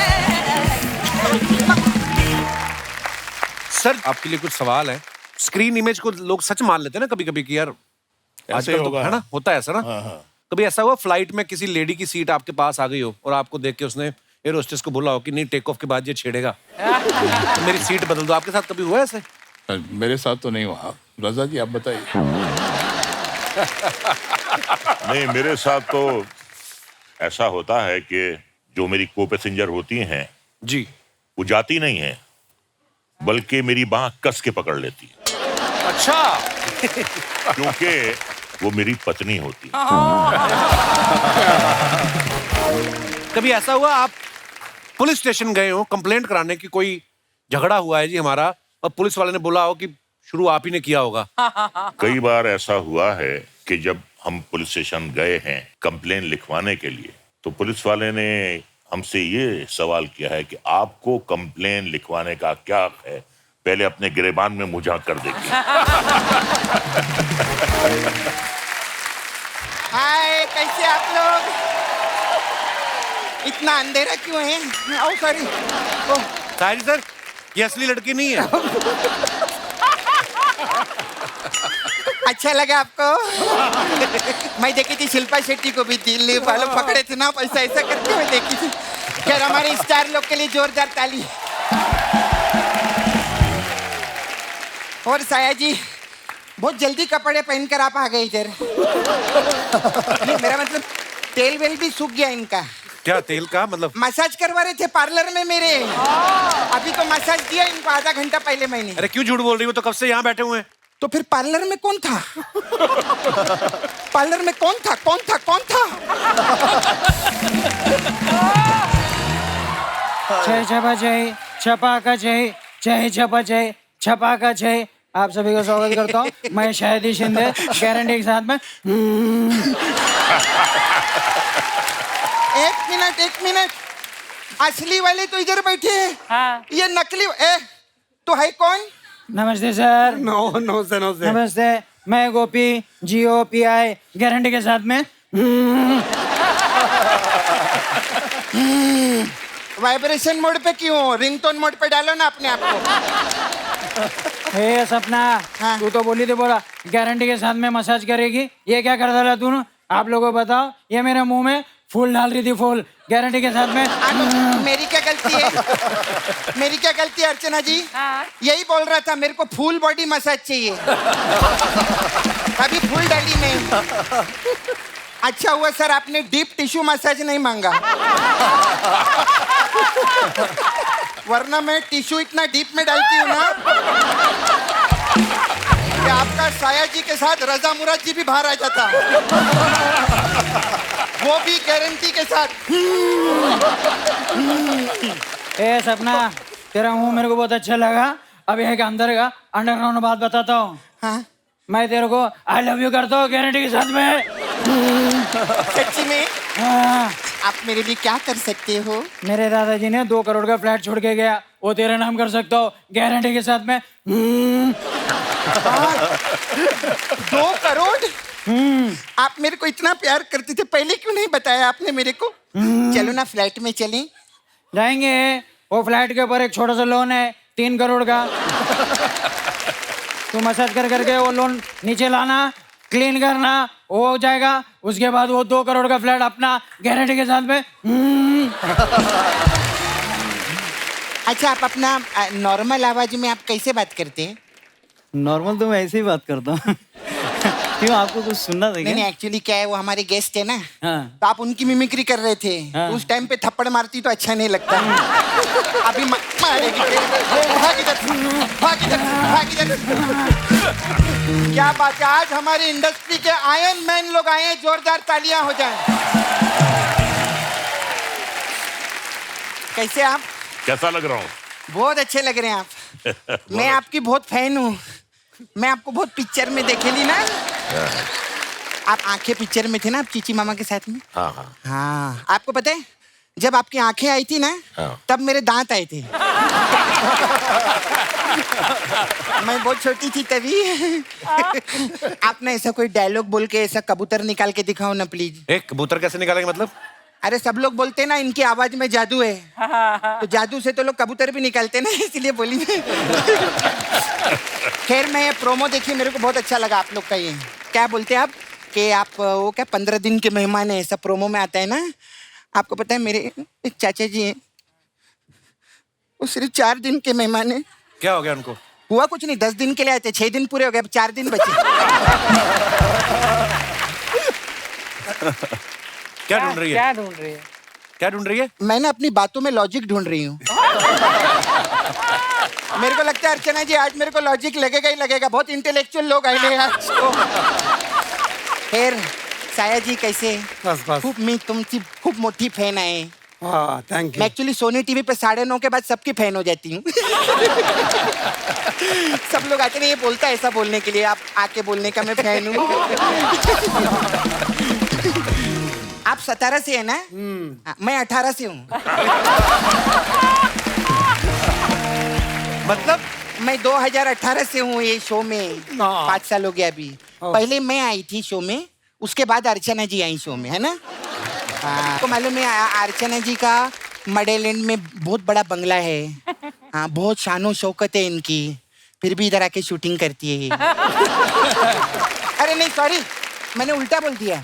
सर आपके लिए कुछ सवाल है। स्क्रीन इमेज को लोग सच मान लेते हैं ना कभी कभी कि यार ऐसे आजकल तो होगा। है ना, होता है ऐसा ना। हाँ। कभी ऐसा हुआ फ्लाइट में किसी लेडी की सीट आपके पास आ गई हो और आपको देख के उसने एयर होस्टेस को बोला हो कि नहीं टेक ऑफ के बाद ये छेड़ेगा तो मेरी सीट बदल दो। आपके साथ कभी हुआ ऐसे? मेरे साथ तो नहीं हुआ। रजा जी आप बताइए। नहीं, मेरे साथ तो ऐसा होता है कि जो मेरी को पैसेंजर होती हैं जी, वो जाती नहीं है, बल्कि मेरी बांह कस के पकड़ लेती है। अच्छा। क्योंकि वो मेरी पत्नी होती है। कभी ऐसा हुआ आप पुलिस स्टेशन गए हो कंप्लेंट कराने की, कोई झगड़ा हुआ है जी हमारा, और पुलिस वाले ने बोला हो कि शुरू आप ही ने किया होगा? कई बार ऐसा हुआ है कि जब हम पुलिस स्टेशन गए हैं कंप्लेन लिखवाने के लिए, तो पुलिस वाले ने हमसे ये सवाल किया है कि आपको कंप्लेन लिखवाने का क्या हक है, पहले अपने गिरेबान में मुँह झाँक कर देखिए। हाय, कैसे आप लोग? इतना अंधेरा क्यों है? ओ सॉरी। साहिल सर, ये असली लड़की नहीं है। अच्छा लगा आपको? मैं देखी थी शिल्पा शेट्टी को भी, दिल वालों पकड़े थे ना, ऐसा ऐसा करते हुए देखी थी। खैर, हमारे स्टार लोग के लिए जोरदार ताली। और साया जी, बहुत जल्दी कपड़े पहनकर आप आ गए इधर। नहीं, मेरा मतलब तेल वेल भी सूख गया इनका। क्या तेल का मतलब? मसाज करवा रहे थे पार्लर में मेरे, अभी तो मसाज दिया इनको आधा घंटा पहले मैंने। अरे क्यों झूठ बोल रही हो, तो कब से यहाँ बैठे हुए हैं। तो फिर पार्लर में कौन था? पार्लर में कौन था? कौन था? कौन था? जय छपा जय छपा का जय, जय छपा जय छपा का जय। आप सभी का स्वागत करता हूँ। मैं शाहिदी शिंदे, गारंटी के साथ में। एक मिनट, असली वाले तो इधर बैठे हैं। हाँ। ये नकली तो है कौन? नमस्ते सर। नमस्ते। नमस्ते, मैं गोपी, GOPI, गारंटी के साथ में। वाइब्रेशन मोड पे क्यों? रिंगटोन मोड पे डालो ना अपने आप को। हे सपना, हाँ। तू तो बोली थी बोला गारंटी के साथ में मसाज करेगी, ये क्या कर डाला तूने? आप लोगों को बताओ, ये मेरे मुंह में फूल डाल रही थी, फूल गारंटी के साथ में। मेरी क्या गलती है? मेरी क्या गलती है अर्चना जी? यही बोल रहा था, मेरे को फुल बॉडी मसाज चाहिए। अभी फुल डाली नहीं। अच्छा हुआ सर आपने डीप टिश्यू मसाज नहीं मांगा, वरना मैं टिश्यू इतना डीप में डालती हूँ ना कि आपका साया जी के साथ रजा मुराद जी भी बाहर आ जाता, वो भी गारंटी के साथ। ए सपना, तेरा मुंह मेरे को बहुत अच्छा लगा। अब एक अंदर का अंडरग्राउंड बात बताता हूँ। हाँ? मैं तेरे को आई लव यू करता हूँ गारंटी के साथ में। सच्ची में? हाँ। आप मेरे लिए क्या कर सकते हो? मेरे दादाजी ने 2 करोड़ का फ्लैट छोड़ के गया, वो तेरे नाम कर सकता हो गारंटी के साथ में। 2 करोड़? आप मेरे को इतना प्यार करते थे, पहले क्यों नहीं बताया आपने मेरे को? चलो ना फ्लैट में चलें। जाएंगे। वो फ्लैट के ऊपर एक छोटा सा लोन है 3 करोड़ का। तू मसाज कर करके वो लोन नीचे लाना, क्लीन करना, वो हो जाएगा। उसके बाद वो 2 करोड़ का फ्लैट अपना गारंटी के साथ में। अच्छा, आप अपना नॉर्मल आवाज में आप कैसे बात करते हैं? नॉर्मल तो मैं ऐसे ही बात करता हूँ। क्यों, आपको कुछ सुनना था क्या? नहीं, एक्चुअली क्या है, वो हमारे गेस्ट है ना, हाँ। तो आप उनकी मिमिक्री कर रहे थे। हाँ। उस टाइम पे थप्पड़ मारती तो अच्छा नहीं लगता। अभी मारेगी। भाग इधर, भाग इधर, भाग इधर। क्या बात है, आज हमारी इंडस्ट्री के आयरन मैन लोग आए हैं, जोरदार तालियां हो जाएं। कैसे आप? कैसा लग रहा हूँ? बहुत अच्छे लग रहे हैं आप। मैं आपकी बहुत फैन हूँ, मैं आपको बहुत पिक्चर में देखेली ना। आप आंखें पिक्चर में थे ना, आप चीची मामा के साथ में। हाँ, आपको पता है जब आपकी आंखें आई थी ना, तब मेरे दांत आए थे। मैं बहुत छोटी थी तभी। आपने ऐसा कोई डायलॉग बोल के ऐसा कबूतर निकाल के दिखाओ ना प्लीज। एक कबूतर कैसे निकालेंगे मतलब? अरे सब लोग बोलते हैं ना इनकी आवाज में जादू है, तो जादू से तो लोग कबूतर भी निकालते हैं ना, इसलिए बोली। खैर मैं प्रोमो देखी, मेरे को बहुत अच्छा लगा आप लोग का ये। क्या बोलते हैं आप कि आप वो क्या 15 दिन के मेहमान है, ऐसा प्रोमो में आता है ना। आपको पता है मेरे एक चाचा जी हैं, वो सिर्फ 4 दिन के मेहमान है। क्या हो गया उनको? हुआ कुछ नहीं, 10 दिन के लिए आए थे, 6 दिन पूरे हो गए, अब 4 दिन बचे। क्या ढूंढ रही है? क्या ढूंढ रही है? क्या ढूंढ रही है? मैं ना अपनी बातों में लॉजिक ढूंढ रही हूँ। मेरे को लगता है अर्चना जी आज मेरे को लॉजिक लगेगा ही लगेगा, बहुत इंटेलेक्चुअल लोग आए हैं आज को। खैर साया जी कैसे? बस बस। खूप मी तुमची खूप मोठी फॅन आहे। हाँ थैंक मैं यू। एक्चुअली सोनी टीवी पे 9:30 के बाद सबकी फैन हो जाती हूँ। सब लोग आते नहीं, ये बोलता है ऐसा बोलने के लिए, आप आके बोलने का मैं फैन हूँ। आप 17 से है ना? मैं 18 से हूँ। मतलब मैं 2018 से हूँ ये शो में, 5 साल हो गया अभी। पहले मैं आई थी शो में, उसके बाद अर्चना जी आई शो में, है ना? आपको मालूम है अर्चना जी का मडेलैंड में बहुत बड़ा बंगला है। हाँ बहुत शानो शौकत है इनकी, फिर भी इधर आके शूटिंग करती है। अरे नहीं सॉरी, मैंने उल्टा बोल दिया।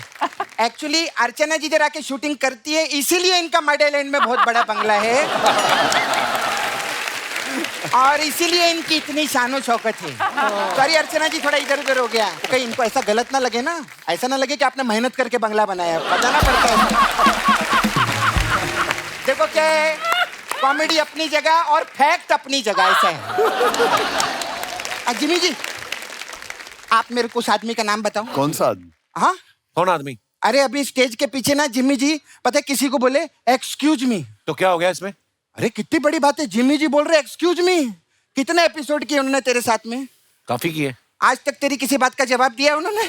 एक्चुअली अर्चना जी इधर आके शूटिंग करती है, इसीलिए इनका मडेलैंड में बहुत बड़ा बंगला है, और इसीलिए इनकी इतनी शानो शौकत है। सॉरी अर्चना जी, थोड़ा इधर उधर हो गया। कहीं इनको ऐसा गलत ना लगे ना, ऐसा ना लगे कि आपने मेहनत करके बंगला बनाया, बताना पड़ता है। देखो क्या है, कॉमेडी अपनी जगह और फैक्ट अपनी जगह, ऐसा है। जिमी जी आप मेरे को उस आदमी का नाम बताओ। कौन सा आदमी? हाँ कौन आदमी? अरे अभी स्टेज के पीछे ना जिमी जी पता है किसी को बोले एक्सक्यूज मी, तो क्या हो गया इसमें? अरे कितनी बड़ी बात है, जिमी जी बोल रहे एक्सक्यूज मी। कितने एपिसोड किए उन्होंने तेरे साथ में? काफी किए। आज तक तेरी किसी बात का जवाब दिया उन्होंने?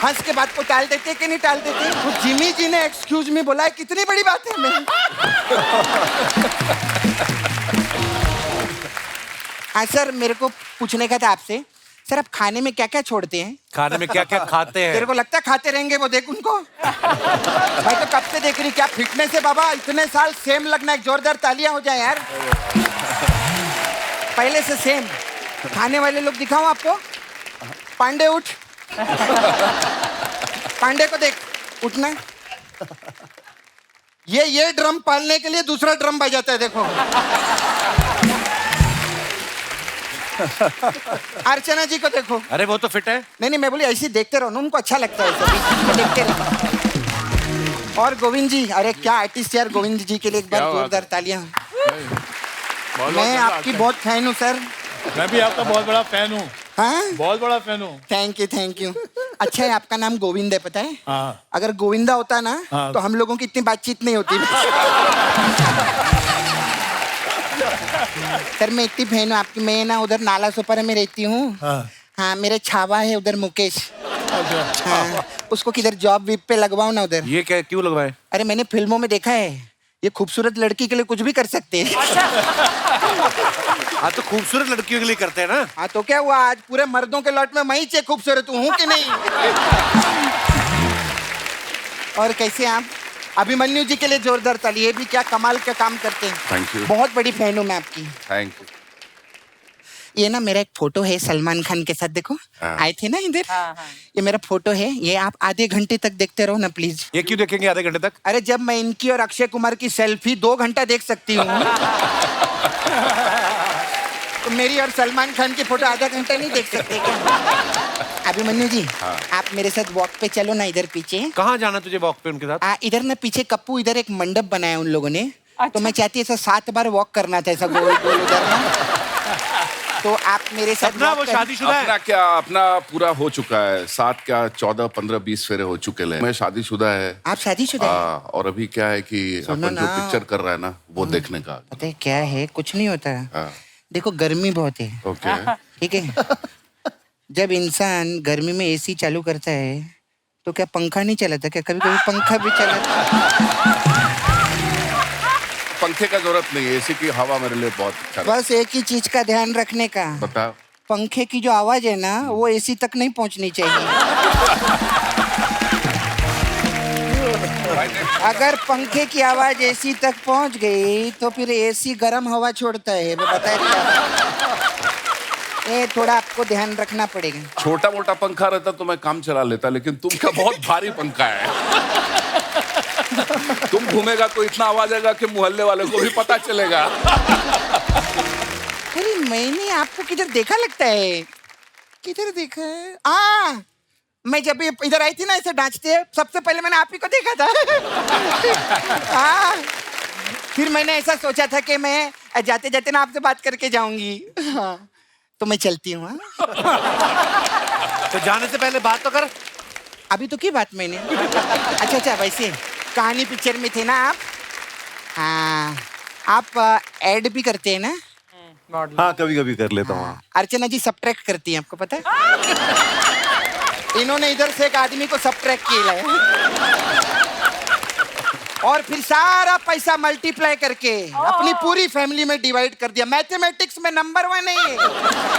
हंस के बात को टाल देते कि नहीं टाल देते? वो जिमी जी ने एक्सक्यूज मी बोला है, कितनी बड़ी बात है। मैं हाँ सर, मेरे को पूछने का था आपसे, सर आप खाने में क्या क्या छोड़ते हैं? खाने में क्या क्या खाते हैं? तेरे को लगता है खाते रहेंगे वो, देख उनको। भाई तो कब से देख रही, क्या फिटनेस है बाबा, इतने साल सेम लगना, एक जोरदार तालियां हो जाए यार। पहले से सेम खाने वाले लोग दिखाऊं आपको? पांडे उठ, पांडे को देख, उठना। ये ड्रम पालने के लिए दूसरा ड्रम बजाता है, देखो। अर्चना जी को देखो। अरे वो तो फिट है। नहीं मैं बोली ऐसे देखते रहो ना, उनको अच्छा लगता है सभी, देखते रहो। और गोविंद जी, अरे क्या आर्टिस्ट यार, गोविंद जी के लिए एक बार जोरदार तालियां। मैं आपकी बहुत फैन हूँ सर। मैं भी आपका बहुत बड़ा फैन हूँ। हाँ बहुत बड़ा फैन हूँ। Thank you. अच्छा है आपका नाम गोविंद है, पता है? हाँ। अगर गोविंदा होता ना हाँ। तो हम लोगों की इतनी बातचीत नहीं होती। सर मैं इतनी फैन हूँ आपकी, मैं ना उधर नाला सोपारा में रहती हूँ। हाँ मेरे छावा है उधर मुकेश। हाँ उसको किधर जॉब वीप पे लगवाओ ना उधर। ये क्या, क्यों लगवाए? अरे मैंने फिल्मों में देखा है, ये खूबसूरत लड़की के लिए कुछ भी कर सकते हैं। हाँ तो खूबसूरत लड़कियों के लिए करते हैं ना। हाँ तो क्या हुआ, आज पूरे मर्दों के लॉट में मैं ही खूबसूरत हूँ कि नहीं? और कैसे आप? अभिमन्यु जी के लिए जोरदार ताली, ये भी क्या कमाल का काम करते हैं। Thank you. बहुत बड़ी फैन हूँ मैं आपकी। Thank you. ये ना मेरा एक फोटो है सलमान खान के साथ, देखो आए थे ना इधर। ये मेरा फोटो है, ये आप आधे घंटे तक देखते रहो ना प्लीज। ये क्यों देखेंगे आधे घंटे तक? अरे जब मैं इनकी और अक्षय कुमार की सेल्फी 2 घंटा देख सकती हूँ, तो मेरी और सलमान खान की फोटो आधा घंटा नहीं देख सकते क्या? अभिमन्यु जी आप मेरे साथ वॉक पे चलो ना, इधर पीछे। कहाँ जाना तुझे वॉक पे उनके साथ? इधर ना पीछे कप्पू, इधर एक मंडप बनाया उन लोगों ने। तो मैं चाहती ऐसा 7 बार वॉक करना था, ऐसा गोल गोल उधर ना। तो आप मेरे साथ सपना, वो शादीशुदा है? अपना क्या, अपना पूरा हो चुका है। 7 क्या 14 15 20 फेरे हो चुके हैं। मैं शादीशुदा है। आप शादीशुदा है? और अभी क्या है कि अपन जो पिक्चर कर रहा है ना, वो देखने का। पता है क्या है, कुछ नहीं होता। देखो गर्मी बहुत है, ओके ठीक है? जब इंसान गर्मी में एसी चालू करता है तो क्या पंखा नहीं चलाता क्या? कभी कभी पंखा भी चलाता। पंखे का जरूरत नहीं है, एसी की हवा मेरे लिए बहुत अच्छा लगता बस एक ही चीज का ध्यान रखने का, है। बता। पंखे की जो आवाज है ना वो एसी तक नहीं पहुंचनी चाहिए। अगर पंखे की आवाज एसी तक पहुंच गई तो फिर एसी गर्म हवा छोड़ता है, वो बताया। ये थोड़ा आपको ध्यान रखना पड़ेगा। छोटा मोटा पंखा रहता तो मैं काम चला लेता, लेकिन तुम क्या बहुत भारी पंखा है। तुम घूमेगा तो इतना आवाज आएगा कि मोहल्ले वाले को भी पता चलेगा। अरे मैंने आपको किधर देखा लगता है, किधर देखा है? मैं जब इधर आई थी ना ऐसे नाचते, सबसे पहले मैंने आप ही को देखा था। फिर मैंने ऐसा सोचा था कि मैं जाते जाते ना आपसे बात करके जाऊंगी। तो मैं चलती हूँ। तो जाने से पहले बात तो कर। अभी तो की बात मैंने। अच्छा वैसे कहानी पिक्चर में थे ना आप? हाँ, आप एड भी करते हैं ना? हाँ, कभी कभी कर लेता हूँ। अर्चना जी सब्ट्रैक्ट करती हैं, आपको पता है? इन्होंने इधर से एक आदमी को सब्ट्रैक्ट किया है और फिर सारा पैसा मल्टीप्लाई करके अपनी पूरी फैमिली में डिवाइड कर दिया। मैथमेटिक्स में नंबर 1 है ये,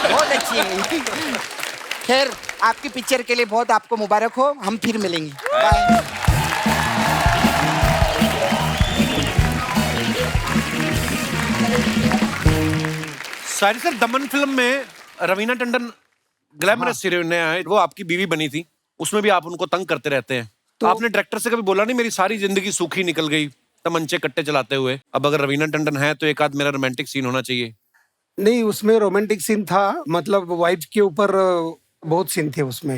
बहुत अच्छी है। खैर, आपकी पिक्चर के लिए बहुत आपको मुबारक हो। हम फिर मिलेंगे। बाय। शायरी सर, दमन फिल्म में रवीना टंडन ग्लैमरस हीरोइन है, वो आपकी बीवी बनी थी, उसमें भी आप उनको तंग करते रहते हैं। तो आपने डायरेक्टर से कभी बोला नहीं मेरी सारी जिंदगी सूखी निकल गई तमंचे कट्टे चलाते हुए, अब अगर रवीना टंडन है तो एक आध मेरा रोमांटिक सीन होना चाहिए? नहीं, उसमें रोमांटिक सीन था, मतलब वाइफ के ऊपर बहुत सीन थे उसमें।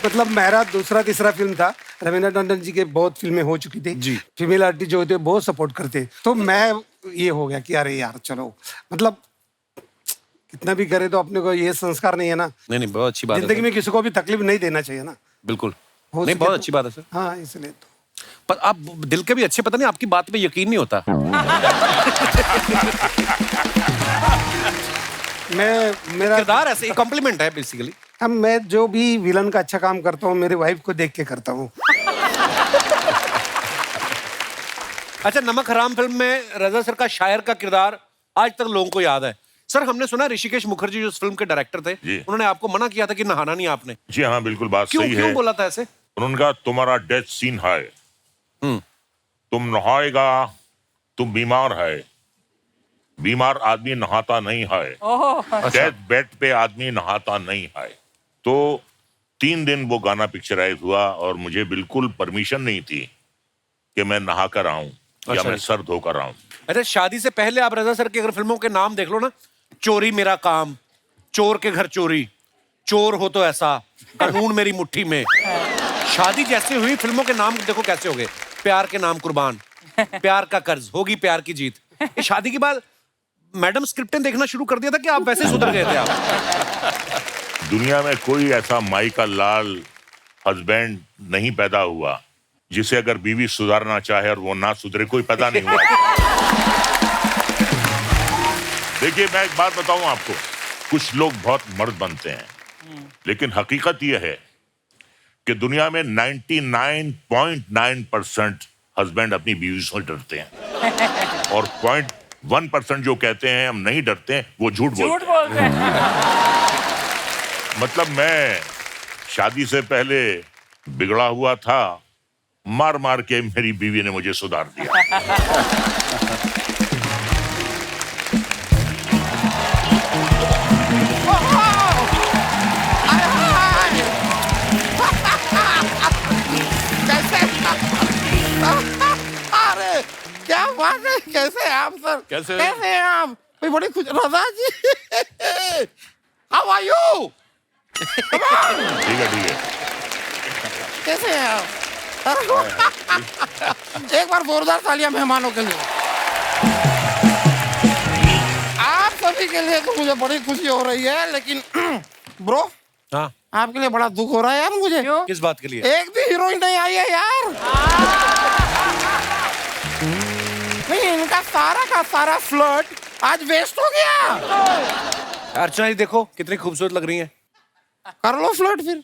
मतलब मेरा दूसरा तीसरा फिल्म था, रवीना टंडन जी के बहुत फिल्में हो चुकी थी जी, फीमेल आर्टिस्ट जो होते बहुत सपोर्ट करते, तो मैं ये हो गया कि अरे यार चलो, मतलब कितना भी करे तो अपने को ये संस्कार नहीं है ना। नहीं, बहुत अच्छी बात है। जिंदगी में किसी को भी तकलीफ नहीं देना चाहिए ना। बिल्कुल नहीं, बहुत अच्छी बात है सर। हाँ, इसलिए तो। पर आप दिल के भी अच्छे, पता नहीं आपकी बात पे यकीन नहीं होता। मेरा किरदार ऐसे कॉम्प्लीमेंट है बेसिकली। अब मैं जो भी विलन का अच्छा काम करता हूँ मेरी वाइफ को देख के करता हूँ। अच्छा, नमक हराम फिल्म में रजा सर का शायर का किरदार आज तक लोगों को याद है। सर, हमने सुना ऋषिकेश मुखर्जी जो उस फिल्म के डायरेक्टर थे, उन्होंने आपको मना किया था कि नहाना नहीं आपने। जी हाँ, बिल्कुल बात क्यों, सही है। क्यों बोला था ऐसे? उन्होंने कहा तुम्हारा डेथ सीन है, तुम नहाएगा, तुम बीमार है, बीमार आदमी नहाता नहीं है, डेथ बेड पे आदमी नहाता नहीं है। तो 3 दिन वो गाना पिक्चराइज हुआ और मुझे बिल्कुल परमिशन नहीं थी कि मैं नहा कर आऊं या मैं सर धोकर आऊं। अरे, शादी से पहले आप रजा सर की अगर फिल्मों के नाम देख लो ना, चोरी मेरा काम, चोर के घर चोरी, चोर हो तो ऐसा, कानून मेरी मुट्ठी में। शादी जैसे हुई फिल्मों के नाम देखो कैसे हो गए, प्यार के नाम कुर्बान, प्यार का कर्ज, होगी प्यार की जीत। ये शादी के बाद मैडम स्क्रिप्टें देखना शुरू कर दिया था कि आप वैसे सुधर गए थे आप? दुनिया में कोई ऐसा माई का लाल हस्बैंड नहीं पैदा हुआ जिसे अगर बीवी सुधारना चाहे और वो ना सुधरे, कोई पैदा नहीं हुआ। देखिए, मैं एक बात बताऊं आपको, कुछ लोग बहुत मर्द बनते हैं, लेकिन हकीकत यह है कि दुनिया में 99.9% हस्बैंड अपनी बीवी से डरते हैं और 0.1% जो कहते हैं हम नहीं डरते हैं, वो झूठ बोलते हैं। मतलब मैं शादी से पहले बिगड़ा हुआ था, मार मार के मेरी बीवी ने मुझे सुधार दिया। अरे क्या बात है, कैसे हैं आप सर? कैसे हैं आप? मैं बड़ी खुश। रजा जी, हाउ आर यू? ठीक है। कैसे हैं आप? एक बार जोरदार तालियां मेहमानों के लिए। आप सभी के लिए तो मुझे बड़ी खुशी हो रही है, लेकिन ब्रो, हाँ, आपके लिए बड़ा दुख हो रहा है यार मुझे। किस बात के लिए? एक भी हीरोइन नहीं आई है यार। नहीं, इनका सारा का सारा फ्लर्ट आज वेस्ट हो गया। अर्चना जी देखो कितनी खूबसूरत लग रही हैं। कर लो फ्लर्ट फिर।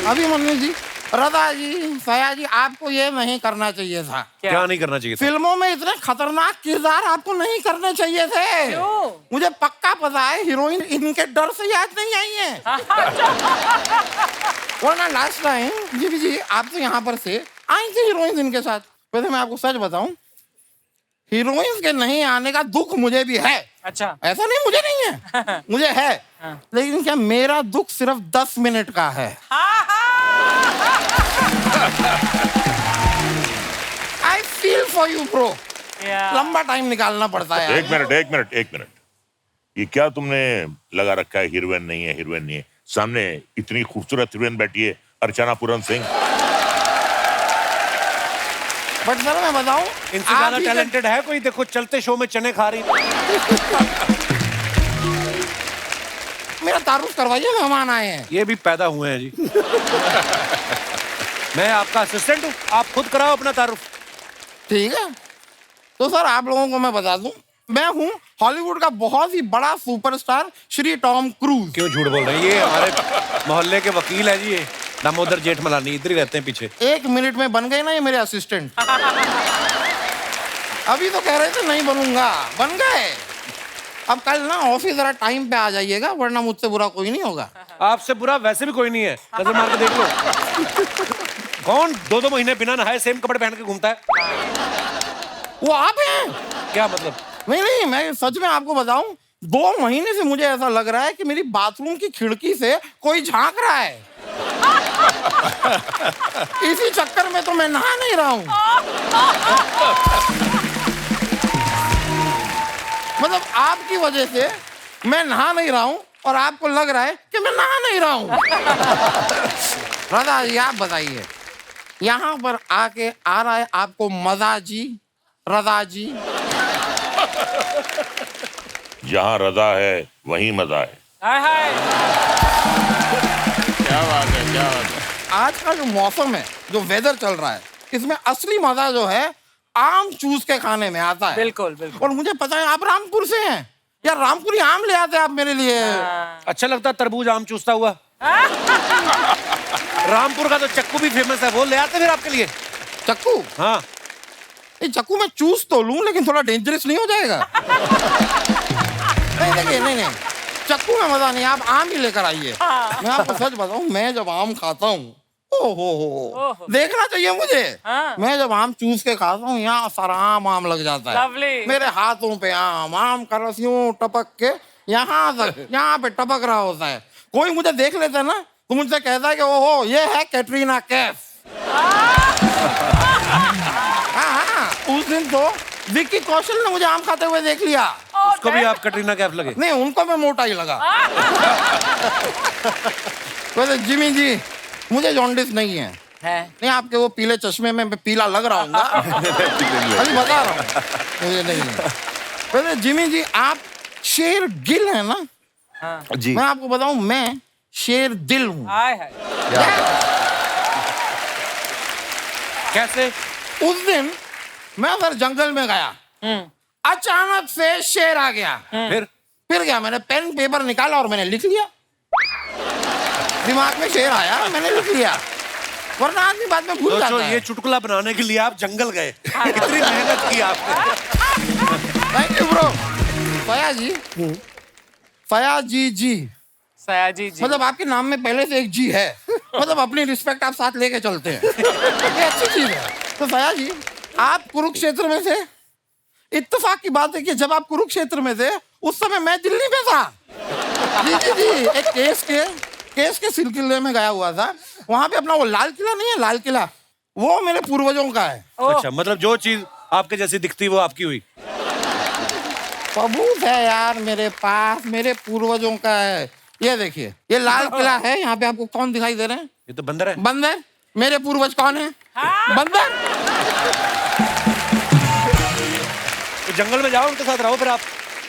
अभी मम्मी जी रदा जी, सया जी, आपको ये नहीं करना चाहिए था। क्या नहीं करना चाहिए था? फिल्मों में इतने खतरनाक किरदार आपको नहीं करने चाहिए थे। क्यों? मुझे पक्का पता है हीरोइन इनके डर से आज नहीं आई है। वरना लास्ट टाइम जी आप तो यहाँ पर से आई थी हीरोइन इनके साथ। वैसे मैं आपको सच बताऊं, हीरोइन के नहीं आने का दुख मुझे भी है। अच्छा, ऐसा नहीं मुझे नहीं है, मुझे है। लेकिन क्या मेरा दुख सिर्फ 10 मिनट का है। I feel for you bro. लंबा टाइम निकालना पड़ता है। एक मिनट। ये क्या तुमने लगा रखा है, हीरोइन नहीं है, हीरोइन नहीं है? सामने इतनी खूबसूरत हीरोइन बैठी है, अर्चना पूरन सिंह। बट सर मैं बताऊं, इनसे ज्यादा टैलेंटेड है कोई? देखो चलते शो में चने खा रही। मेरा तारुफ करवाइए, मेहमान आए हैं। ये भी पैदा हुए हैं जी। मैं आपका असिस्टेंट हूँ, आप खुद कराओ अपना तारुफ। ठीक है, तो सर आप लोगों को मैं बता दूं, मैं हूँ हॉलीवुड का बहुत ही बड़ा सुपरस्टार श्री टॉम क्रूज। क्यों झूठ बोल रहे हैं? ये हमारे मोहल्ले के वकील है जी, ये दामोदर जेठमलानी, इधर ही रहते हैं पीछे। 1 मिनट में बन गए ना ये मेरे असिस्टेंट। अभी तो कह रहे थे नहीं बनूंगा, बन गए। अब कल ना ऑफिस जरा टाइम पे आ जाइएगा, वरना मुझसे बुरा कोई नहीं होगा। आपसे बुरा वैसे भी कोई नहीं है, नजर मार के देख लो। कौन 2-2 महीने बिना नहाए सेम कपड़े पहन के घूमता है? वो आप हैं? क्या मतलब? नहीं, मैं सच में आपको बताऊं, 2 महीने से मुझे ऐसा लग रहा है कि मेरी बाथरूम की खिड़की से कोई झांक रहा है। इसी चक्कर में तो मैं नहा नहीं रहा हूं। मतलब आपकी वजह से मैं नहा नहीं रहा हूं और आपको लग रहा है कि मैं नहा नहीं रहा हूं। राधा जी आप बताइए, यहाँ पर आके आ रहा है आपको मजा जी, रजा जी? जहाँ रजा है वहीं मजा है। क्या बात है। आज का जो मौसम है, जो वेदर चल रहा है, इसमें असली मजा जो है आम चूस के खाने में आता है। बिल्कुल। और मुझे पता है आप रामपुर से हैं यार, रामपुरी आम ले आते आप मेरे लिए। अच्छा लगता है तरबूज आम चूसता हुआ? रामपुर का तो चक्कू भी फेमस है, वो ले आते फिर आपके लिए। चक्कू? हाँ। चक्कू मैं चूस तो लूं, लेकिन थोड़ा डेंजरस नहीं हो जाएगा? नहीं, चक्कू में मजा नहीं, आप आम ही लेकर आइए। मैं आपको सच बताऊं, मैं जब आम खाता हूँ, ओहो, देखना चाहिए मुझे। मैं जब आम चूस के खाता हूँ, यहाँ सारा आम लग जाता है मेरे हाथों पे। आम का रस यूं टपक के यहाँ पे टपक रहा होता है। कोई मुझे देख लेता है ना, तो मुझसे कहता है कि ओहो ये है कैटरीना कैफ। हाँ, उस दिन तो विक्की कौशल ने मुझे आम खाते हुए देख लिया। उसको भी आप कटरीना कैफ लगे? नहीं, उनको मैं मोटा ही लगा। वैसे जिमी जी, मुझे जॉन्डिस नहीं है। नहीं, आपके वो पीले चश्मे में मैं पीला लग रहा हूँ। अभी बता रहा हूँ, मुझे नहीं है। वैसे जिमी जी, आप शेर गिल है ना? जी। मैं आपको बताऊं, मैं शेर दिल हूँ। कैसे? उस दिन मैं उधर जंगल में गया, अचानक से शेर आ गया। फिर क्या, मैंने पेन पेपर निकाला और मैंने लिख लिया। दिमाग में शेर आया, मैंने लिख लिया, वरना आदमी बाद में भूल जाता है। ये चुटकुला बनाने के लिए आप जंगल गए, कितनी मेहनत की आपने। Thank you bro. Fayaji ji. मतलब आपके नाम में पहले से एक जी है, मतलब अपनी रिस्पेक्ट आप साथ लेके चलते हैं, ये अच्छी चीज है। तो फया जी, आप कुरुक्षेत्र में थे। इत्तेफाक की बात है कि जब आप कुरुक्षेत्र में थे, उस समय मैं दिल्ली में था। जी, एक केस के सिलसिले में गया हुआ था। वहां पे अपना वो लाल किला नहीं है, लाल किला, वो मेरे पूर्वजों का है। अच्छा, मतलब जो चीज आपके जैसी दिखती वो आपकी हुई? सबूत है यार मेरे पास, मेरे पूर्वजों का है। ये देखिए, ये लाल किला है। यहाँ पे आपको कौन दिखाई दे रहे हैं? ये तो बंदर है। बंदर? मेरे पूर्वज कौन है? बंदर। तो जंगल में जाओ, उनके साथ रहो फिर आप।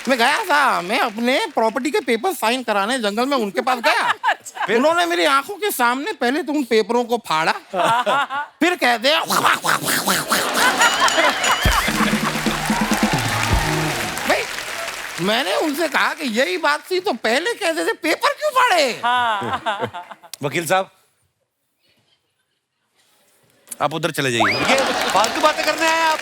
मैं गया था, मैं अपने प्रॉपर्टी के पेपर साइन कराने जंगल में उनके पास गया। उन्होंने मेरी आंखों के सामने पहले तो उन पेपरों को फाड़ा, फिर कहते हैं भाई, मैंने उनसे कहा कि यही बात थी तो पहले कहते थे पेपर क्यों फाड़े? वकील साहब, आप उधर चले जाइए। ये फालतू बातें करने आए आप?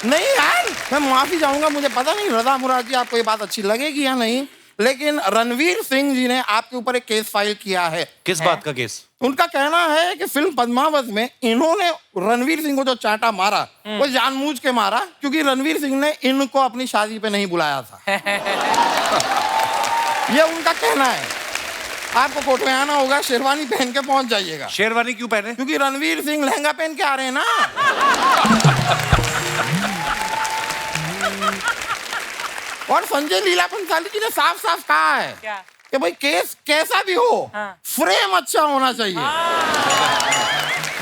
नहीं यार, मैं माफी चाहूंगा, मुझे पता नहीं रजा मुराद जी आपको ये बात अच्छी लगेगी या नहीं, लेकिन रणवीर सिंह जी ने आपके ऊपर एक केस फाइल किया है। किस बात का केस? उनका कहना है कि फिल्म पद्मावत में इन्होंने रणवीर सिंह को जो चांटा मारा वो जानबूझ के मारा, क्योंकि रणवीर सिंह ने इनको अपनी शादी पे नहीं बुलाया था। ये उनका कहना है। आपको कोर्ट में आना होगा, शेरवानी पहन के पहुंच जाइएगा। शेरवानी क्यों पहने? क्योंकि रणवीर सिंह लहंगा पहन के आ रहे हैं ना। और संजय लीला भंसाली जी ने साफ साफ कहा है क्या? कि भाई केस कैसा भी हो, फ्रेम अच्छा होना चाहिए।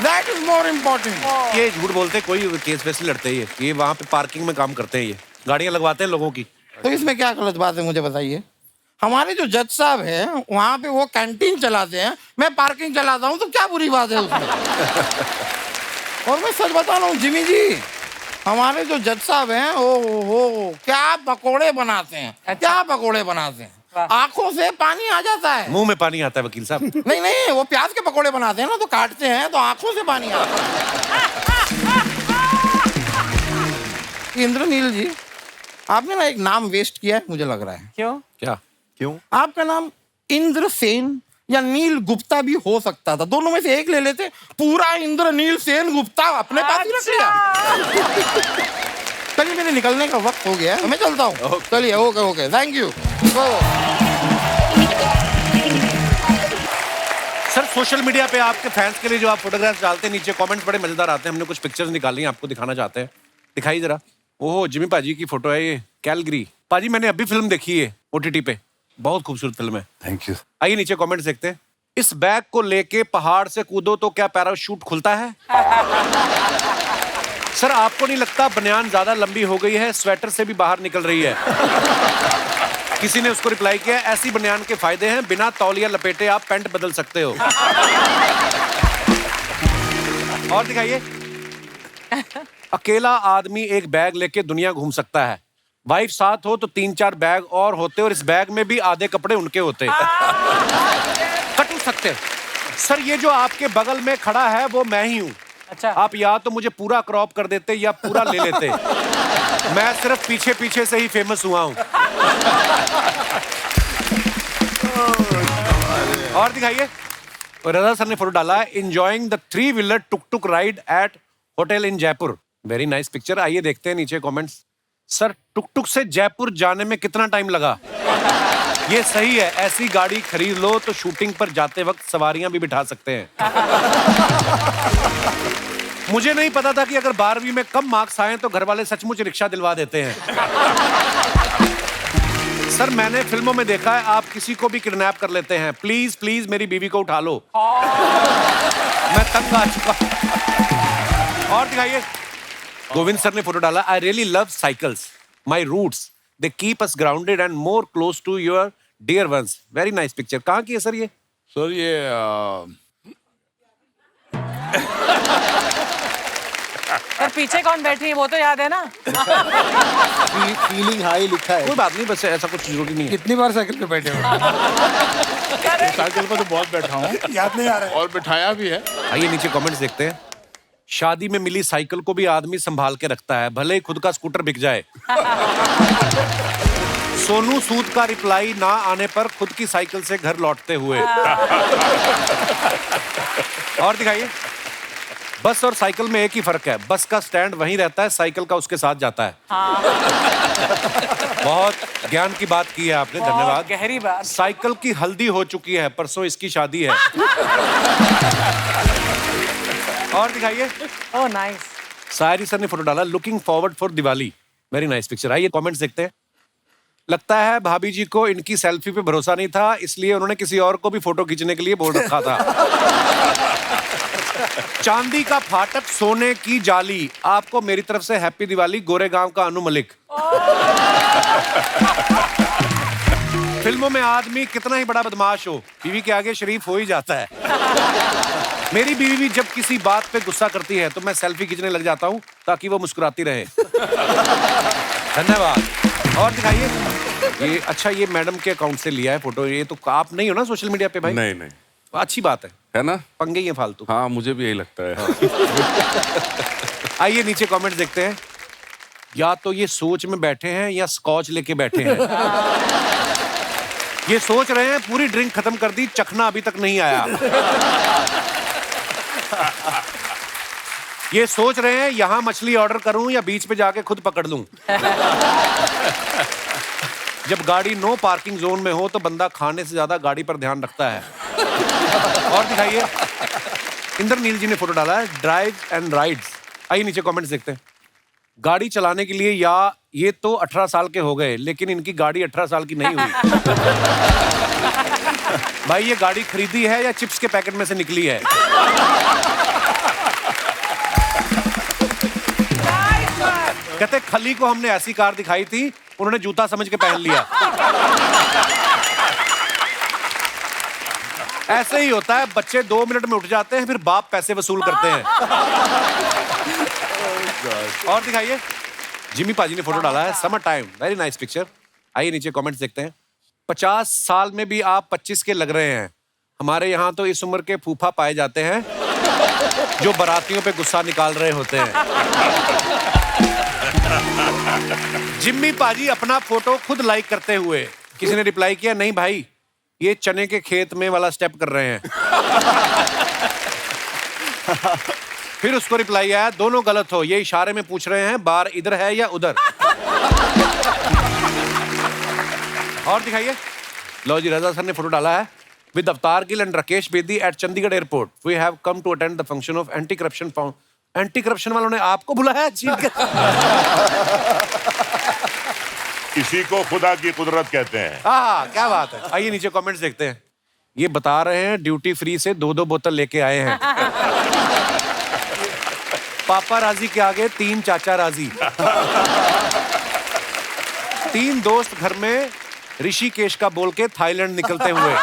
That is more important. ये झूठ बोलते, कोई केस वैसे लड़ते ही है। ये वहाँ पे पार्किंग में काम करते हैं, ये गाड़ियाँ लगवाते हैं लोगों की। तो इसमें क्या गलत बात है मुझे बताइए? हमारे जो जज साहब हैं वहाँ पे वो कैंटीन चलाते हैं, मैं पार्किंग चलाता हूँ, तो क्या बुरी बात है उसमें? और मैं सच बता रहा हूँ जिमी जी, हमारे जो जज साहब हैं वो क्या पकोड़े बनाते हैं। अच्छा। क्या पकोड़े बनाते हैं, आंखों से पानी आ जाता है। मुंह में पानी आता है वकील साहब। नहीं नहीं, वो प्याज के पकोड़े बनाते हैं ना, तो काटते हैं तो आंखों से पानी आता है। इंद्रनील जी, आपने ना एक नाम वेस्ट किया है मुझे लग रहा है। क्यों? क्या? क्यों? आपका नाम इंद्रसेन या नील गुप्ता भी हो सकता था, दोनों में से एक ले लेते। पूरा इंद्रनील सेन गुप्ता अपने पास ही रख लिया। चलिए मेरे निकलने का वक्त हो गया है, मैं चलता हूँ। चलिए, okay okay, thank you. Sir, social media पे आपके फैंस के लिए जो आप फोटोग्राफ्स डालते हैं, नीचे कमेंट्स बड़े मजेदार आते हैं। हमने कुछ पिक्चर्स निकाली हैं, आपको दिखाना चाहते हैं। दिखाइए जरा। ओह, जिमी पाजी की फोटो है ये, कैलगरी। पाजी, मैंने अभी फिल्म देखी है OTT पे, बहुत खूबसूरत फिल्म है। Thank you. आइए नीचे कमेंट्स देखते हैं। इस बैग को लेके पहाड़ से कूदो तो क्या पैराशूट खुलता है? सर, आपको नहीं लगता बनियान ज्यादा लंबी हो गई है, स्वेटर से भी बाहर निकल रही है? किसी ने उसको रिप्लाई किया, ऐसी बनियान के फायदे हैं, बिना तौलिया लपेटे आप पैंट बदल सकते हो। और दिखाइए। अकेला आदमी एक बैग लेके दुनिया घूम सकता है, वाइफ साथ हो तो 3-4 बैग और होते, और इस बैग में भी आधे कपड़े उनके होते। कट सकते। सर, ये जो आपके बगल में खड़ा है वो मैं ही हूँ। अच्छा। आप या तो मुझे पूरा क्रॉप कर देते या पूरा ले लेते। मैं सिर्फ पीछे पीछे से ही फेमस हुआ हूँ। और दिखाइए। रजा सर ने फोटो डाला है, enjoying the 3-wheeler tuk tuk ride at hotel in Jaipur. Very nice picture. आइए देखते हैं नीचे कमेंट्स। सर, टुक-टुक से जयपुर जाने में कितना टाइम लगा? ये सही है, ऐसी गाड़ी खरीद लो तो शूटिंग पर जाते वक्त सवारियां भी बिठा सकते हैं। मुझे नहीं पता था कि अगर 12वीं में कम मार्क्स आए तो घर वाले सचमुच रिक्शा दिलवा देते हैं। सर, मैंने फिल्मों में देखा है आप किसी को भी किडनैप कर लेते हैं। प्लीज प्लीज मेरी बीवी को उठा लो, मैं तंग आ चुका। और दिखाइए। गोविंद सर ने फोटो डाला, I really love cycles, my roots, they keep us grounded and more close to your dear ones. Very nice picture. कहाँ की है सर ये? सर, ये सर, पीछे कौन बैठी है वो तो याद है ना? फीलिंग हाई लिखा है। कोई बात नहीं, बस ऐसा कुछ जरूरी नहीं है। कितनी बार साइकिल पे बैठे हो? साइकिल पर तो बहुत बैठा हूँ, याद नहीं आ रहा है। और बिठाया भी है। आइए नीचे कमेंट्स देखते हैं। शादी में मिली साइकिल को भी आदमी संभाल के रखता है, भले ही खुद का स्कूटर बिक जाए। सोनू सूद का रिप्लाई ना आने पर खुद की साइकिल से घर लौटते हुए। और दिखाइए। बस और साइकिल में एक ही फर्क है, बस का स्टैंड वहीं रहता है, साइकिल का उसके साथ जाता है। बहुत ज्ञान की बात की है आपने, धन्यवाद। गहरी बात। साइकिल की हल्दी हो चुकी है, परसों इसकी शादी है। और दिखाइए। Oh nice. सायरी सर ने फोटो डाला, looking forward for Diwali. Very nice picture. आइए कमेंट्स देखते हैं। लगता है भाभी जी को इनकी सेल्फी पे भरोसा नहीं था, इसलिए उन्होंने किसी और को भी फोटो खींचने के लिए बोल रखा था। चांदी का फाटक, सोने की जाली, आपको मेरी तरफ से हैप्पी दिवाली। गोरेगांव का अनु मलिक। फिल्मों में आदमी कितना ही बड़ा बदमाश हो, बीवी के आगे शरीफ हो ही जाता है। मेरी बीवी भी जब किसी बात पे गुस्सा करती है तो मैं सेल्फी खींचने लग जाता हूँ ताकि वो मुस्कुराती रहे। धन्यवाद। और दिखाइए। ये अच्छा, ये मैडम के अकाउंट से लिया है फोटो। ये तो आप नहीं हो ना सोशल मीडिया पे भाई? नहीं नहीं। अच्छी बात है ना? पंगे ही है फालतू। हाँ, मुझे भी यही लगता है। आइए नीचे कमेंट्स देखते हैं। या तो ये सोच में बैठे हैं या स्कॉच लेके बैठे हैं। ये सोच रहे हैं पूरी ड्रिंक खत्म कर दी, चखना अभी तक नहीं आया। ये सोच रहे हैं यहां मछली ऑर्डर करूं या बीच पे जाके खुद पकड़ लूं। जब गाड़ी नो पार्किंग जोन में हो तो बंदा खाने से ज्यादा गाड़ी पर ध्यान रखता है। और दिखाइए, इंद्रनील जी ने फोटो डाला है, ड्राइव एंड राइड्स। आइए नीचे कमेंट्स देखते हैं। गाड़ी चलाने के लिए या ये तो 18 साल के हो गए, लेकिन इनकी गाड़ी 18 साल की नहीं हुई। भाई ये गाड़ी खरीदी है या चिप्स के पैकेट में से निकली है? कहते खली को हमने ऐसी कार दिखाई थी, उन्होंने जूता समझ के पहन लिया। ऐसे ही होता है, बच्चे 2 मिनट में उठ जाते हैं, फिर बाप पैसे वसूल करते हैं। और दिखाइए, जिमी पाजी ने फोटो डाला है, summer time, very nice picture. आइए नीचे कमेंट्स देखते हैं। 50 साल में भी आप 25 के लग रहे हैं। हमारे यहाँ तो इस उम्र के फूफा पाए जाते हैं जो बारातियों पे गुस्सा निकाल रहे होते हैं। जिम्मी पाजी अपना फोटो खुद लाइक करते हुए, किसी ने रिप्लाई किया, नहीं भाई ये चने के खेत में वाला स्टेप कर रहे हैं। फिर उसको रिप्लाई आया, दोनों गलत हो, ये इशारे में पूछ रहे हैं बार इधर है या उधर। और दिखाइए, लो जी, रजा सर ने फोटो डाला है, with Avtar Gill and Rakesh Bedi at Chandigarh airport we have come to attend the function of anti corruption found. Anti corruption वालों ने आपको बुलाया? इसी को खुदा की कुदरत कहते हैं। हाँ, क्या बात है। आइए नीचे कमेंट्स देखते हैं। ये बता रहे हैं ड्यूटी फ्री से 2-2 बोतल लेके आए हैं। पापा राजी के आगे 3 चाचा राजी। 3 दोस्त घर में ऋषिकेश का बोल के थाईलैंड निकलते हुए।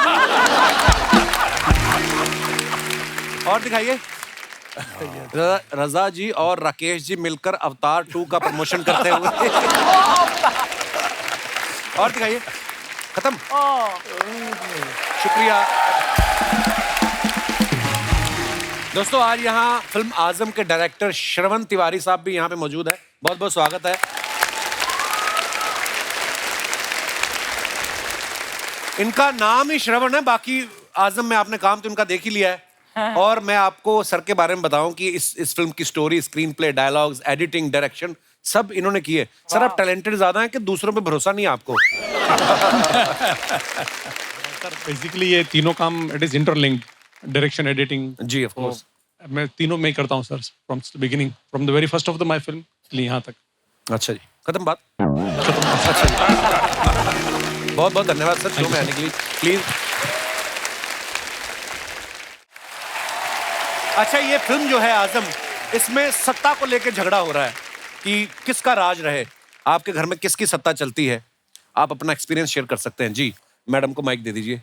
और दिखाइए, रजा जी और राकेश जी मिलकर अवतार 2 का प्रमोशन करते हुए। और दिखाइए, खत्म। शुक्रिया दोस्तों। आज यहाँ फिल्म आजम के डायरेक्टर श्रवण तिवारी साहब भी यहाँ पे मौजूद है, बहुत बहुत स्वागत है। इनका नाम ही श्रवण है, बाकी आजम में आपने काम तो इनका देख ही लिया है। और मैं आपको सर के बारे में बताऊं कि इस फिल्म की story, screen play, dialogues, editing, direction सब इन्होंने किए। सर आप टैलेंटेड ज्यादा हैं कि दूसरों पे भरोसा नहीं है आपको? सर बेसिकली ये तीनों काम it is interlinked, direction, editing. जी ऑफ कोर्स, मैं तीनों में ही करता हूँ sir, from the beginning, from the very first of the my film यहाँ तक। अच्छा जी, खत्म बात। अच्छा जी, बहुत बहुत धन्यवाद सर शो में आने के लिए। प्लीज। अच्छा, ये फिल्म जो है आजम, इसमें सत्ता को लेकर झगड़ा हो रहा है कि किसका राज रहे, आपके घर में किसकी सत्ता चलती है। आप अपना एक्सपीरियंस शेयर कर सकते हैं। जी, मैडम को माइक दे दीजिए।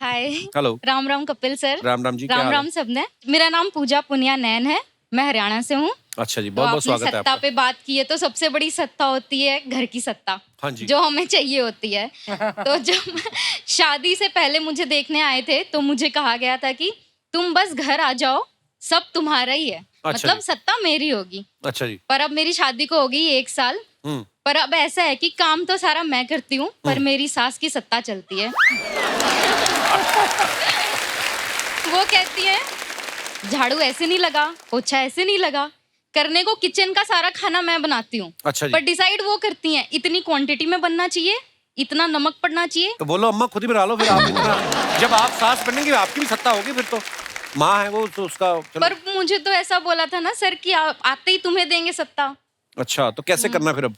हाय, हेलो, राम राम कपिल सर। राम राम जी, राम राम सबने। मेरा नाम पूजा पुनिया नैन है, मैं हरियाणा से हूँ। अच्छा जी, बहुत बहुत स्वागत है आपका। सत्ता पे बात की है तो सबसे बड़ी सत्ता होती है घर की सत्ता। हाँ जी। जो हमें चाहिए होती है। तो जब शादी से पहले मुझे देखने आए थे तो मुझे कहा गया था कि तुम बस घर आ जाओ, सब तुम्हारा ही है। अच्छा मतलब सत्ता मेरी होगी। अच्छा जी। पर अब मेरी शादी को हो गई 1 साल। पर अब ऐसा है कि काम तो सारा मैं करती हूँ, पर मेरी सास की सत्ता चलती है। वो कहती है झाड़ू ऐसे नहीं लगा, पोछा ऐसे नहीं लगा, करने को किचन का सारा खाना मैं बनाती हूँ। अच्छा जी। पर डिसाइड वो करती हैं, इतनी क्वांटिटी में बनना चाहिए, इतना नमक पड़ना चाहिए। तो बोलो अम्मा खुद ही बना लो फिर आप। जब आप सास बनेंगे आपकी भी सत्ता होगी, फिर तो माँ है वो तो उसका। पर मुझे तो ऐसा बोला था ना सर कि आते ही तुम्हें देंगे सत्ता। अच्छा, तो कैसे करना फिर अब?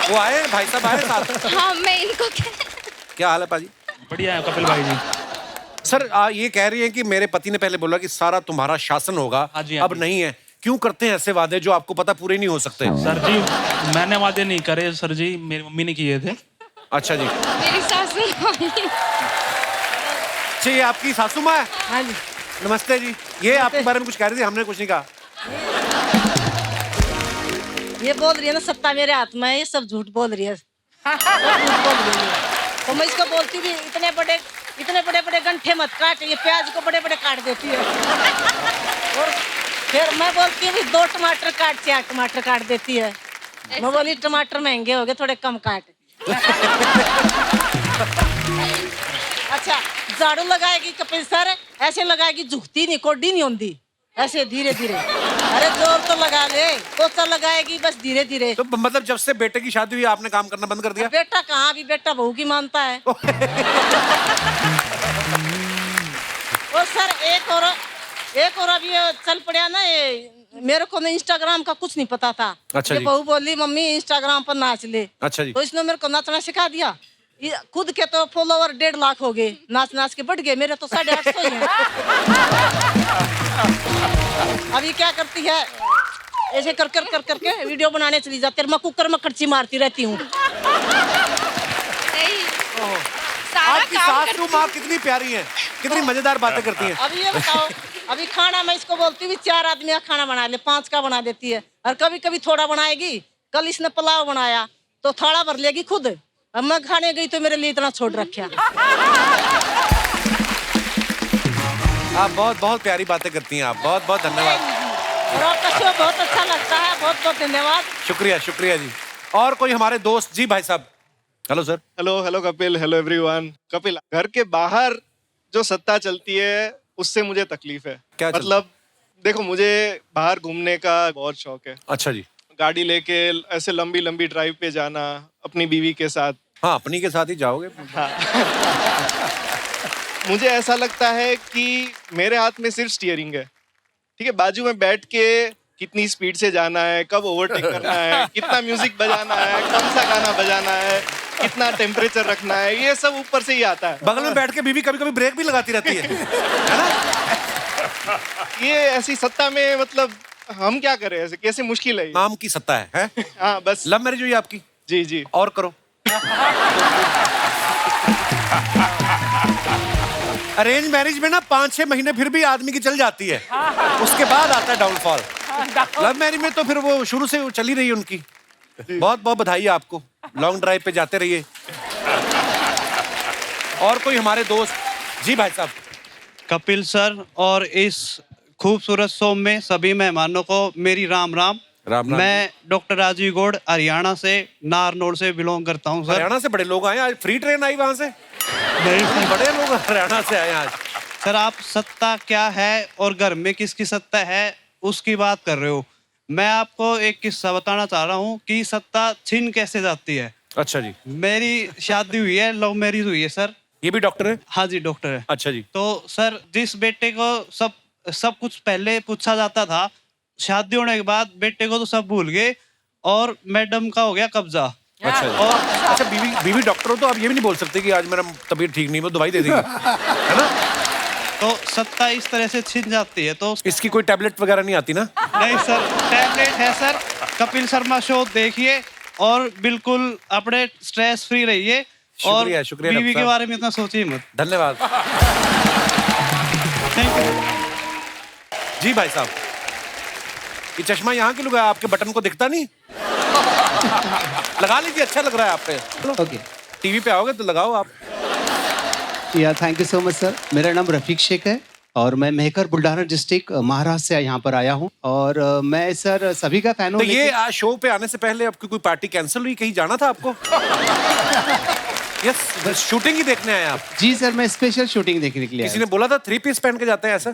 वो आए भाई साहब आए साथ। हाँ, मैं इनको क्या हाल है पाजी? बढ़िया है कपिल भाई जी। सर ये कह रही है कि मेरे पति ने पहले बोला कि सारा तुम्हारा शासन होगा, अब नहीं है। क्यों करते हैं ऐसे वादे जो आपको पता पूरे नहीं हो सकते? सर जी मैंने वादे नहीं करे सर जी, मेरी मम्मी ने किए थे। अच्छा जी। मेरी सासू अच्छा, ये आपकी सासू माँ है? हाँ जी। नमस्ते जी। ये आपके बारे में कुछ कह रही थी, हमने कुछ नहीं कहा। ये बोल रही है ना सत्ता मेरे हाथ में है, ये सब झूठ बोल रही है। तो मैं इसको बोलती थी इतने बड़े इतने बड़े बड़े गंठे मत काट, ये प्याज को बड़े बड़े काट देती है। और फिर मैं बोलती हूँ 2 टमाटर काट, 4 टमाटर काट देती है। मैं बोली टमाटर महंगे हो गए, थोड़े कम काट। अच्छा, झाड़ू लगाएगी कपिल सर, ऐसे लगाएगी, झुकती नहीं, कोडी नहीं होती, ऐसे धीरे धीरे। अरे जोर तो लगा ले, पोछा लगाएगी बस धीरे धीरे। तो मतलब जब से बेटे की शादी हुई आपने काम करना बंद कर दिया? बेटा कहाँ, अभी बेटा बहू की मानता है। और सर एक और अभी चल पड़ा ना, ये मेरे को ना इंस्टाग्राम का कुछ नहीं पता था। अच्छा ये जी। बहू बोली मम्मी इंस्टाग्राम पर नाच ले। अच्छा जी। तो इसने मेरे को नाचना सिखा दिया। ये खुद के तो फॉलोवर 1.5 लाख हो गए, नाच नाच के बढ़ गए, मेरे तो 850 ही हैं। अभी क्या करती है, ऐसे कर कर कर करके वीडियो बनाने चली जाती है, मैं कुकर में कड़ची मारती रहती हूँ। आपकी सासू माँ कितनी प्यारी है, कितनी मजेदार बातें करती हैं। अभी ये बताओ, अभी खाना मैं इसको बोलती हूँ 4 आदमी का खाना बना ले, 5 का बना देती है, और कभी कभी थोड़ा बनाएगी। कल इसने पुलाव बनाया तो थोड़ा भर लेगी खुद, अब मैं खाने गई तो मेरे लिए इतना छोड़ रखा। आप बहुत बहुत प्यारी बातें करती हैं, आप बहुत बहुत धन्यवाद। और आपका शो बहुत अच्छा लगता है, बहुत बहुत धन्यवाद। शुक्रिया शुक्रिया जी। और कोई हमारे दोस्त? जी भाई साहब। Hello sir. Hello Kapil, hello everyone. Kapil, घर के बाहर जो सत्ता चलती है उससे मुझे तकलीफ है। क्या मतलब देखो, मुझे बाहर घूमने का बहुत शौक है। अच्छा जी। गाड़ी लेके ऐसे लंबी लंबी ड्राइव पे जाना अपनी बीवी के साथ। हाँ, अपनी के साथ ही जाओगे। हाँ। मुझे ऐसा लगता है कि मेरे हाथ में सिर्फ स्टीयरिंग है, ठीक है, बाजू में बैठ के कितनी स्पीड से जाना है, कब ओवरटेक करना है, कितना म्यूजिक बजाना है, कौन सा गाना बजाना है, कितना टेम्परेचर रखना है, ये सब ऊपर से ही आता है। बगल में बैठ के बीवी कभी कभी ब्रेक भी लगाती रहती है ना? ये ऐसी सत्ता में मतलब हम क्या करें, ऐसे कैसे मुश्किल है। नाम की सत्ता है? हाँ बस। लव मैरिज हुई आपकी? जी जी। और करो। अरेंज मैरिज में ना 5-6 महीने फिर भी आदमी की चल जाती है, उसके बाद आता है डाउनफॉल। लव मैरिज में तो फिर वो शुरू से चली रही है उनकी। बहुत बहुत बधाई है आपको, लॉन्ग ड्राइव पे जाते रहिए। और कोई हमारे दोस्त? जी भाई साहब। कपिल सर और इस खूबसूरत शो में सभी मेहमानों को मेरी राम राम। राम राम। मैं डॉक्टर राजीव गौड़ हरियाणा से नारनौल से बिलोंग करता हूँ सर। हरियाणा से बड़े लोग आए आज, फ्री ट्रेन आई वहां से? नहीं, बड़े लोग हरियाणा से आए आज। सर आप सत्ता क्या है और घर में किसकी सत्ता है उसकी बात कर रहे हो। मैं आपको एक किस्सा बताना चाह रहा हूँ कि सत्ता छीन कैसे जाती है। अच्छा जी। मेरी शादी हुई है, लव मैरिज हुई है सर। ये भी डॉक्टर है? हाँ जी डॉक्टर है। अच्छा जी। तो सर जिस बेटे को सब कुछ पहले पूछा जाता था, शादी होने के बाद बेटे को तो सब भूल गए और मैडम का हो गया कब्जा। अच्छा जी। और अच्छा, बीवी डॉक्टर हो तो आप ये भी नहीं बोल सकते कि आज मेरा तबीयत ठीक नहीं, वो दवाई दे देगी, है ना? तो सत्ता इस तरह से छिन जाती है। तो इसकी कोई टैबलेट वगैरह नहीं आती ना? नहीं सर, टैबलेट है सर। कपिल शर्मा शो देखिए और बिल्कुल अपने स्ट्रेस फ्री रहिए। शुक्रिया, और शुक्रिया बीवी डॉक्टर के साहब। बारे में इतना सोचिए मत। धन्यवाद। Thank you. जी भाई साहब, ये चश्मा यहाँ क्यों लगाया? आपके बटन को दिखता नहीं? लगा लीजिए, अच्छा लग रहा है आप पे। ओके, टीवी पे आओगे तो लगाओ आप। या thank you so much sir. मेरा नाम रफीक शेख है और मैं मेहकर बुल्ढाना डिस्ट्रिक्ट महाराष्ट्र से यहाँ पर आया हूँ। और मैं सर सभी का फैन हूँ। तो ये शो पे आने से पहले आपकी कोई पार्टी कैंसिल हुई, कहीं जाना था आपको? यस, शूटिंग ही देखने आए आप? जी सर, मैं स्पेशल शूटिंग देखने के लिए किसी ने बोला था 3 पीस पहन के जाते हैं ऐसा?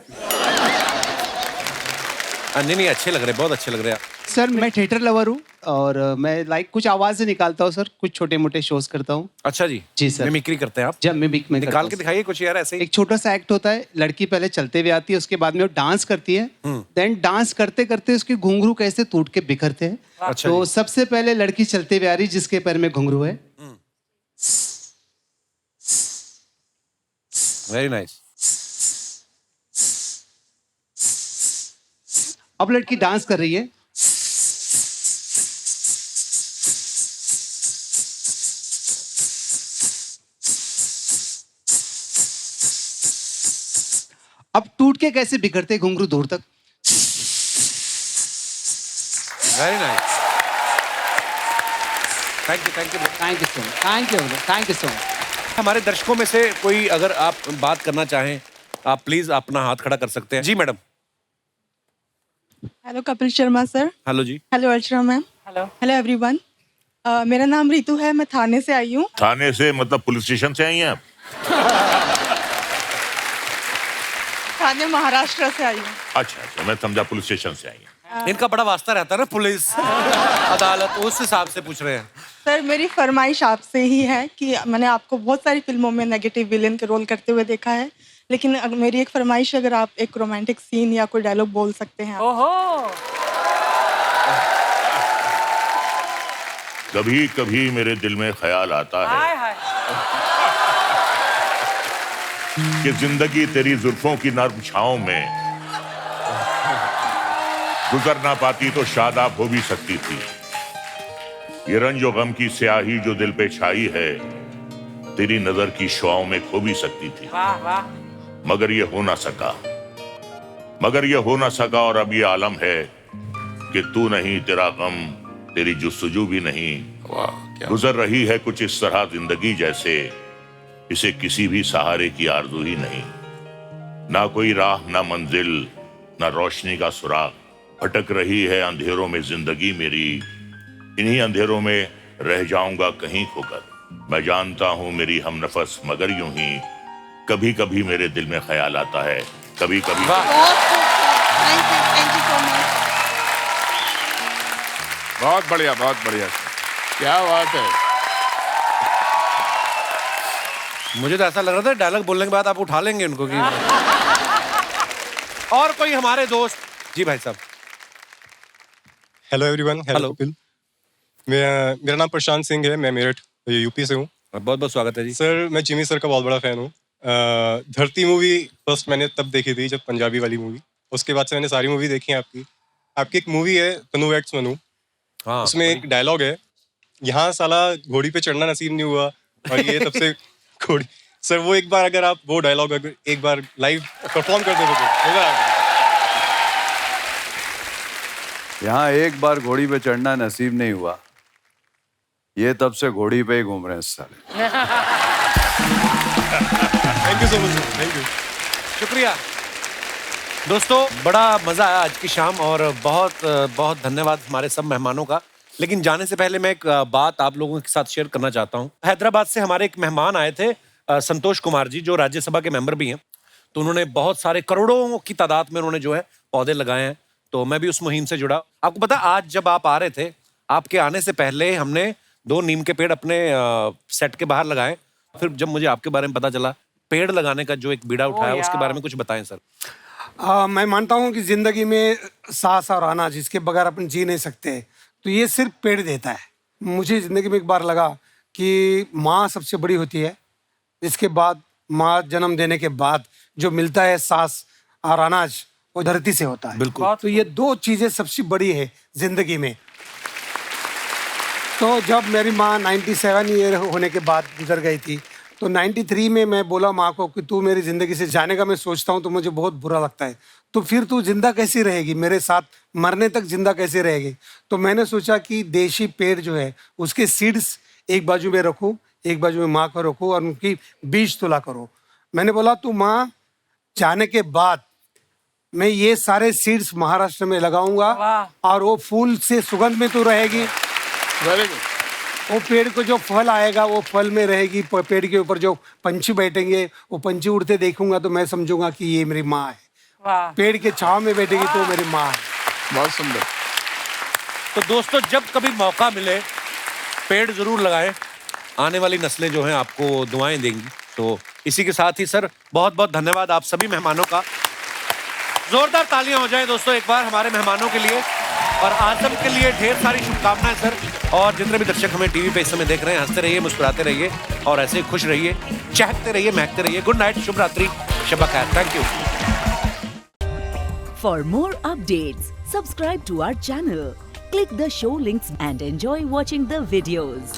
नहीं, अच्छे लग रहे, बहुत अच्छे लग रहे हैं। सर मैं थिएटर लवर हूँ और मैं कुछ आवाज़ें निकालता हूँ सर, कुछ छोटे मोटे शोज करता हूँ। अच्छा जी। जी सर। मिमिक्री करते हैं आप? जब मिमिक में निकाल के दिखाइए कुछ यार ऐसे ही। एक छोटा सा एक्ट होता है, लड़की पहले चलते हुए आती है, उसके बाद में वो डांस करती है, देन डांस करते करते उसके घुंघरू कैसे टूट के बिखरते हैं। अच्छा तो सबसे पहले लड़की चलते हुए आ रही जिसके पैर में घुंघरू है। Very nice. अब लड़की डांस कर रही है। अब टूट के कैसे बिखरते घुंघरू दूर तक। Very nice. Thank you, thank you, thank you so much, thank you so much. हमारे दर्शकों में से कोई अगर आप बात करना चाहें, आप प्लीज अपना हाथ खड़ा कर सकते हैं। जी madam. Hello Kapil Sharma sir. Hello जी। Hello Archana ma'am. Hello everyone. मेरा नाम रितु है, मैं थाने से आई हूँ। थाने से मतलब पुलिस स्टेशन से आई हैं आप? थाने महाराष्ट्र से आई हूँ। अच्छा, मैं समझा पुलिस स्टेशन से आई हैं। इनका बड़ा वास्ता रहता है ना पुलिस अदालत, उस हिसाब से पूछ रहे हैं। सर मेरी फरमाइश आपसे ही है कि मैंने आपको बहुत सारी फिल्मों में नेगेटिव विलेन के रोल करते हुए देखा है, लेकिन मेरी एक फरमाइश, अगर आप एक रोमांटिक सीन या कोई डायलॉग बोल सकते हैं। ओहो। कभी कभी मेरे दिल में ख्याल आता है कि जिंदगी तेरी जुल्फों की नर्म छांव में गुजर ना पाती तो शादाब हो भी सकती थी। ये रंज और गम की स्याही जो दिल पे छाई है, तेरी नजर की शुआओं में खो भी सकती थी। वाह वाह। मगर ये हो ना सका और अब ये आलम है कि तू नहीं, तेरा गम, तेरी जुस्तजू भी नहीं। गुजर रही है कुछ इस तरह जिंदगी जैसे इसे किसी भी सहारे की आरज़ू ही नहीं। ना कोई राह, ना मंजिल, ना रोशनी का सुराग, भटक रही है अंधेरों में जिंदगी मेरी। इन्हीं अंधेरों में रह जाऊंगा कहीं खोकर। मैं जानता हूं मेरी हमनफस, मगर यूं ही कभी कभी मेरे दिल में ख्याल आता है, कभी कभी। बहुत बढ़िया, बहुत बढ़िया। क्या बात है। मुझे तो ऐसा लग रहा था डायलॉग बोलने के बाद आप उठा लेंगे उनको कि और कोई हमारे दोस्त। जी भाई साहब। Hello everyone. हेलो कपिल। मेरा नाम प्रशांत सिंह है, मैं मेरठ यूपी से हूँ। बहुत बहुत स्वागत है जी। सर मैं जिमी सर का बहुत बड़ा फैन हूँ। धरती मूवी फर्स्ट मैंने तब देखी थी जब पंजाबी वाली मूवी, उसके बाद से मैंने सारी मूवी देखी है आपकी। आपकी एक मूवी है तनु वेट्स मनु, उसमें एक डायलॉग है, यहाँ साला घोड़ी पे चढ़ना नसीब नहीं हुआ और ये तब से घोड़ी। सर वो एक बार अगर आप वो डायलॉग अगर एक बार लाइव परफॉर्म कर देते तो होगा। यहाँ एक बार घोड़ी पे चढ़ना नसीब नहीं हुआ, ये तब से घोड़ी पे ही घूम रहे हैं साले। Thank you so much. Thank you, शुक्रिया दोस्तों। बड़ा मजा आया आज की शाम और बहुत बहुत धन्यवाद हमारे सब मेहमानों का। लेकिन जाने से पहले मैं एक बात आप लोगों के साथ शेयर करना चाहता हूँ। हैदराबाद से हमारे एक मेहमान आए थे, संतोष कुमार जी, जो राज्यसभा के मेंबर भी हैं। तो उन्होंने बहुत सारे करोड़ों की तादाद में उन्होंने जो है पौधे लगाए हैं, तो मैं भी उस मुहिम से जुड़ा। आपको पता, आज जब आप आ रहे थे, आपके आने से पहले हमने 2 नीम के पेड़ अपने सेट के बाहर लगाए। फिर जब मुझे आपके बारे में पता चला, पेड़ लगाने का जो एक बीड़ा उठाया, उसके बारे में कुछ बताएं सर। मैं मानता हूँ कि जिंदगी में सांस और आना जिसके बगैर अपन जी नहीं सकते, तो ये सिर्फ पेड़ देता है। मुझे जिंदगी में एक बार लगा कि माँ सबसे बड़ी होती है, इसके बाद माँ जन्म देने के बाद जो मिलता है सांस और अनाज, वो धरती से होता है। बिल्कुल। तो ये 2 चीजें सबसे बड़ी है जिंदगी में। तो जब मेरी माँ 97 ईयर होने के बाद गुजर गई थी, तो 93 में मैं बोला माँ को कि तू मेरी ज़िंदगी से जाने का मैं सोचता हूँ तो मुझे बहुत बुरा लगता है, तो फिर तू जिंदा कैसे रहेगी, मेरे साथ मरने तक जिंदा कैसे रहेगी। तो मैंने सोचा कि देशी पेड़ जो है उसके सीड्स एक बाजू में रखूँ, एक बाजू में माँ को रखूँ और उनकी बीज तुला करो। मैंने बोला तू माँ जाने के बाद मैं ये सारे सीड्स महाराष्ट्र में लगाऊंगा और वो फूल से सुगंध में तू रहेगी। Very good. वो पेड़ को जो फल आएगा वो फल में रहेगी, पेड़ के ऊपर जो पंछी बैठेंगे वो पंछी उड़ते देखूंगा तो मैं समझूंगा कि ये मेरी माँ है। पेड़ के छांव में बैठेगी तो मेरी माँ है। बहुत सुंदर। तो दोस्तों, जब कभी मौका मिले पेड़ जरूर लगाएं, आने वाली नस्लें जो हैं आपको दुआएं देंगी। तो इसी के साथ ही सर बहुत बहुत धन्यवाद आप सभी मेहमानों का। जोरदार तालियां हो जाएं दोस्तों एक बार हमारे मेहमानों के लिए, और आजम के लिए ढेर सारी शुभकामनाएं सर। और जितने भी दर्शक हमें टीवी पे इस समय देख रहे हैं, हंसते रहिए, मुस्कुराते रहिए और ऐसे ही खुश रहिए, चहकते रहिए, महकते रहिए। गुड नाइट, शुभ रात्रि, शब खैर। Thank you. For more updates, subscribe to our channel, click the show links and enjoy watching the videos.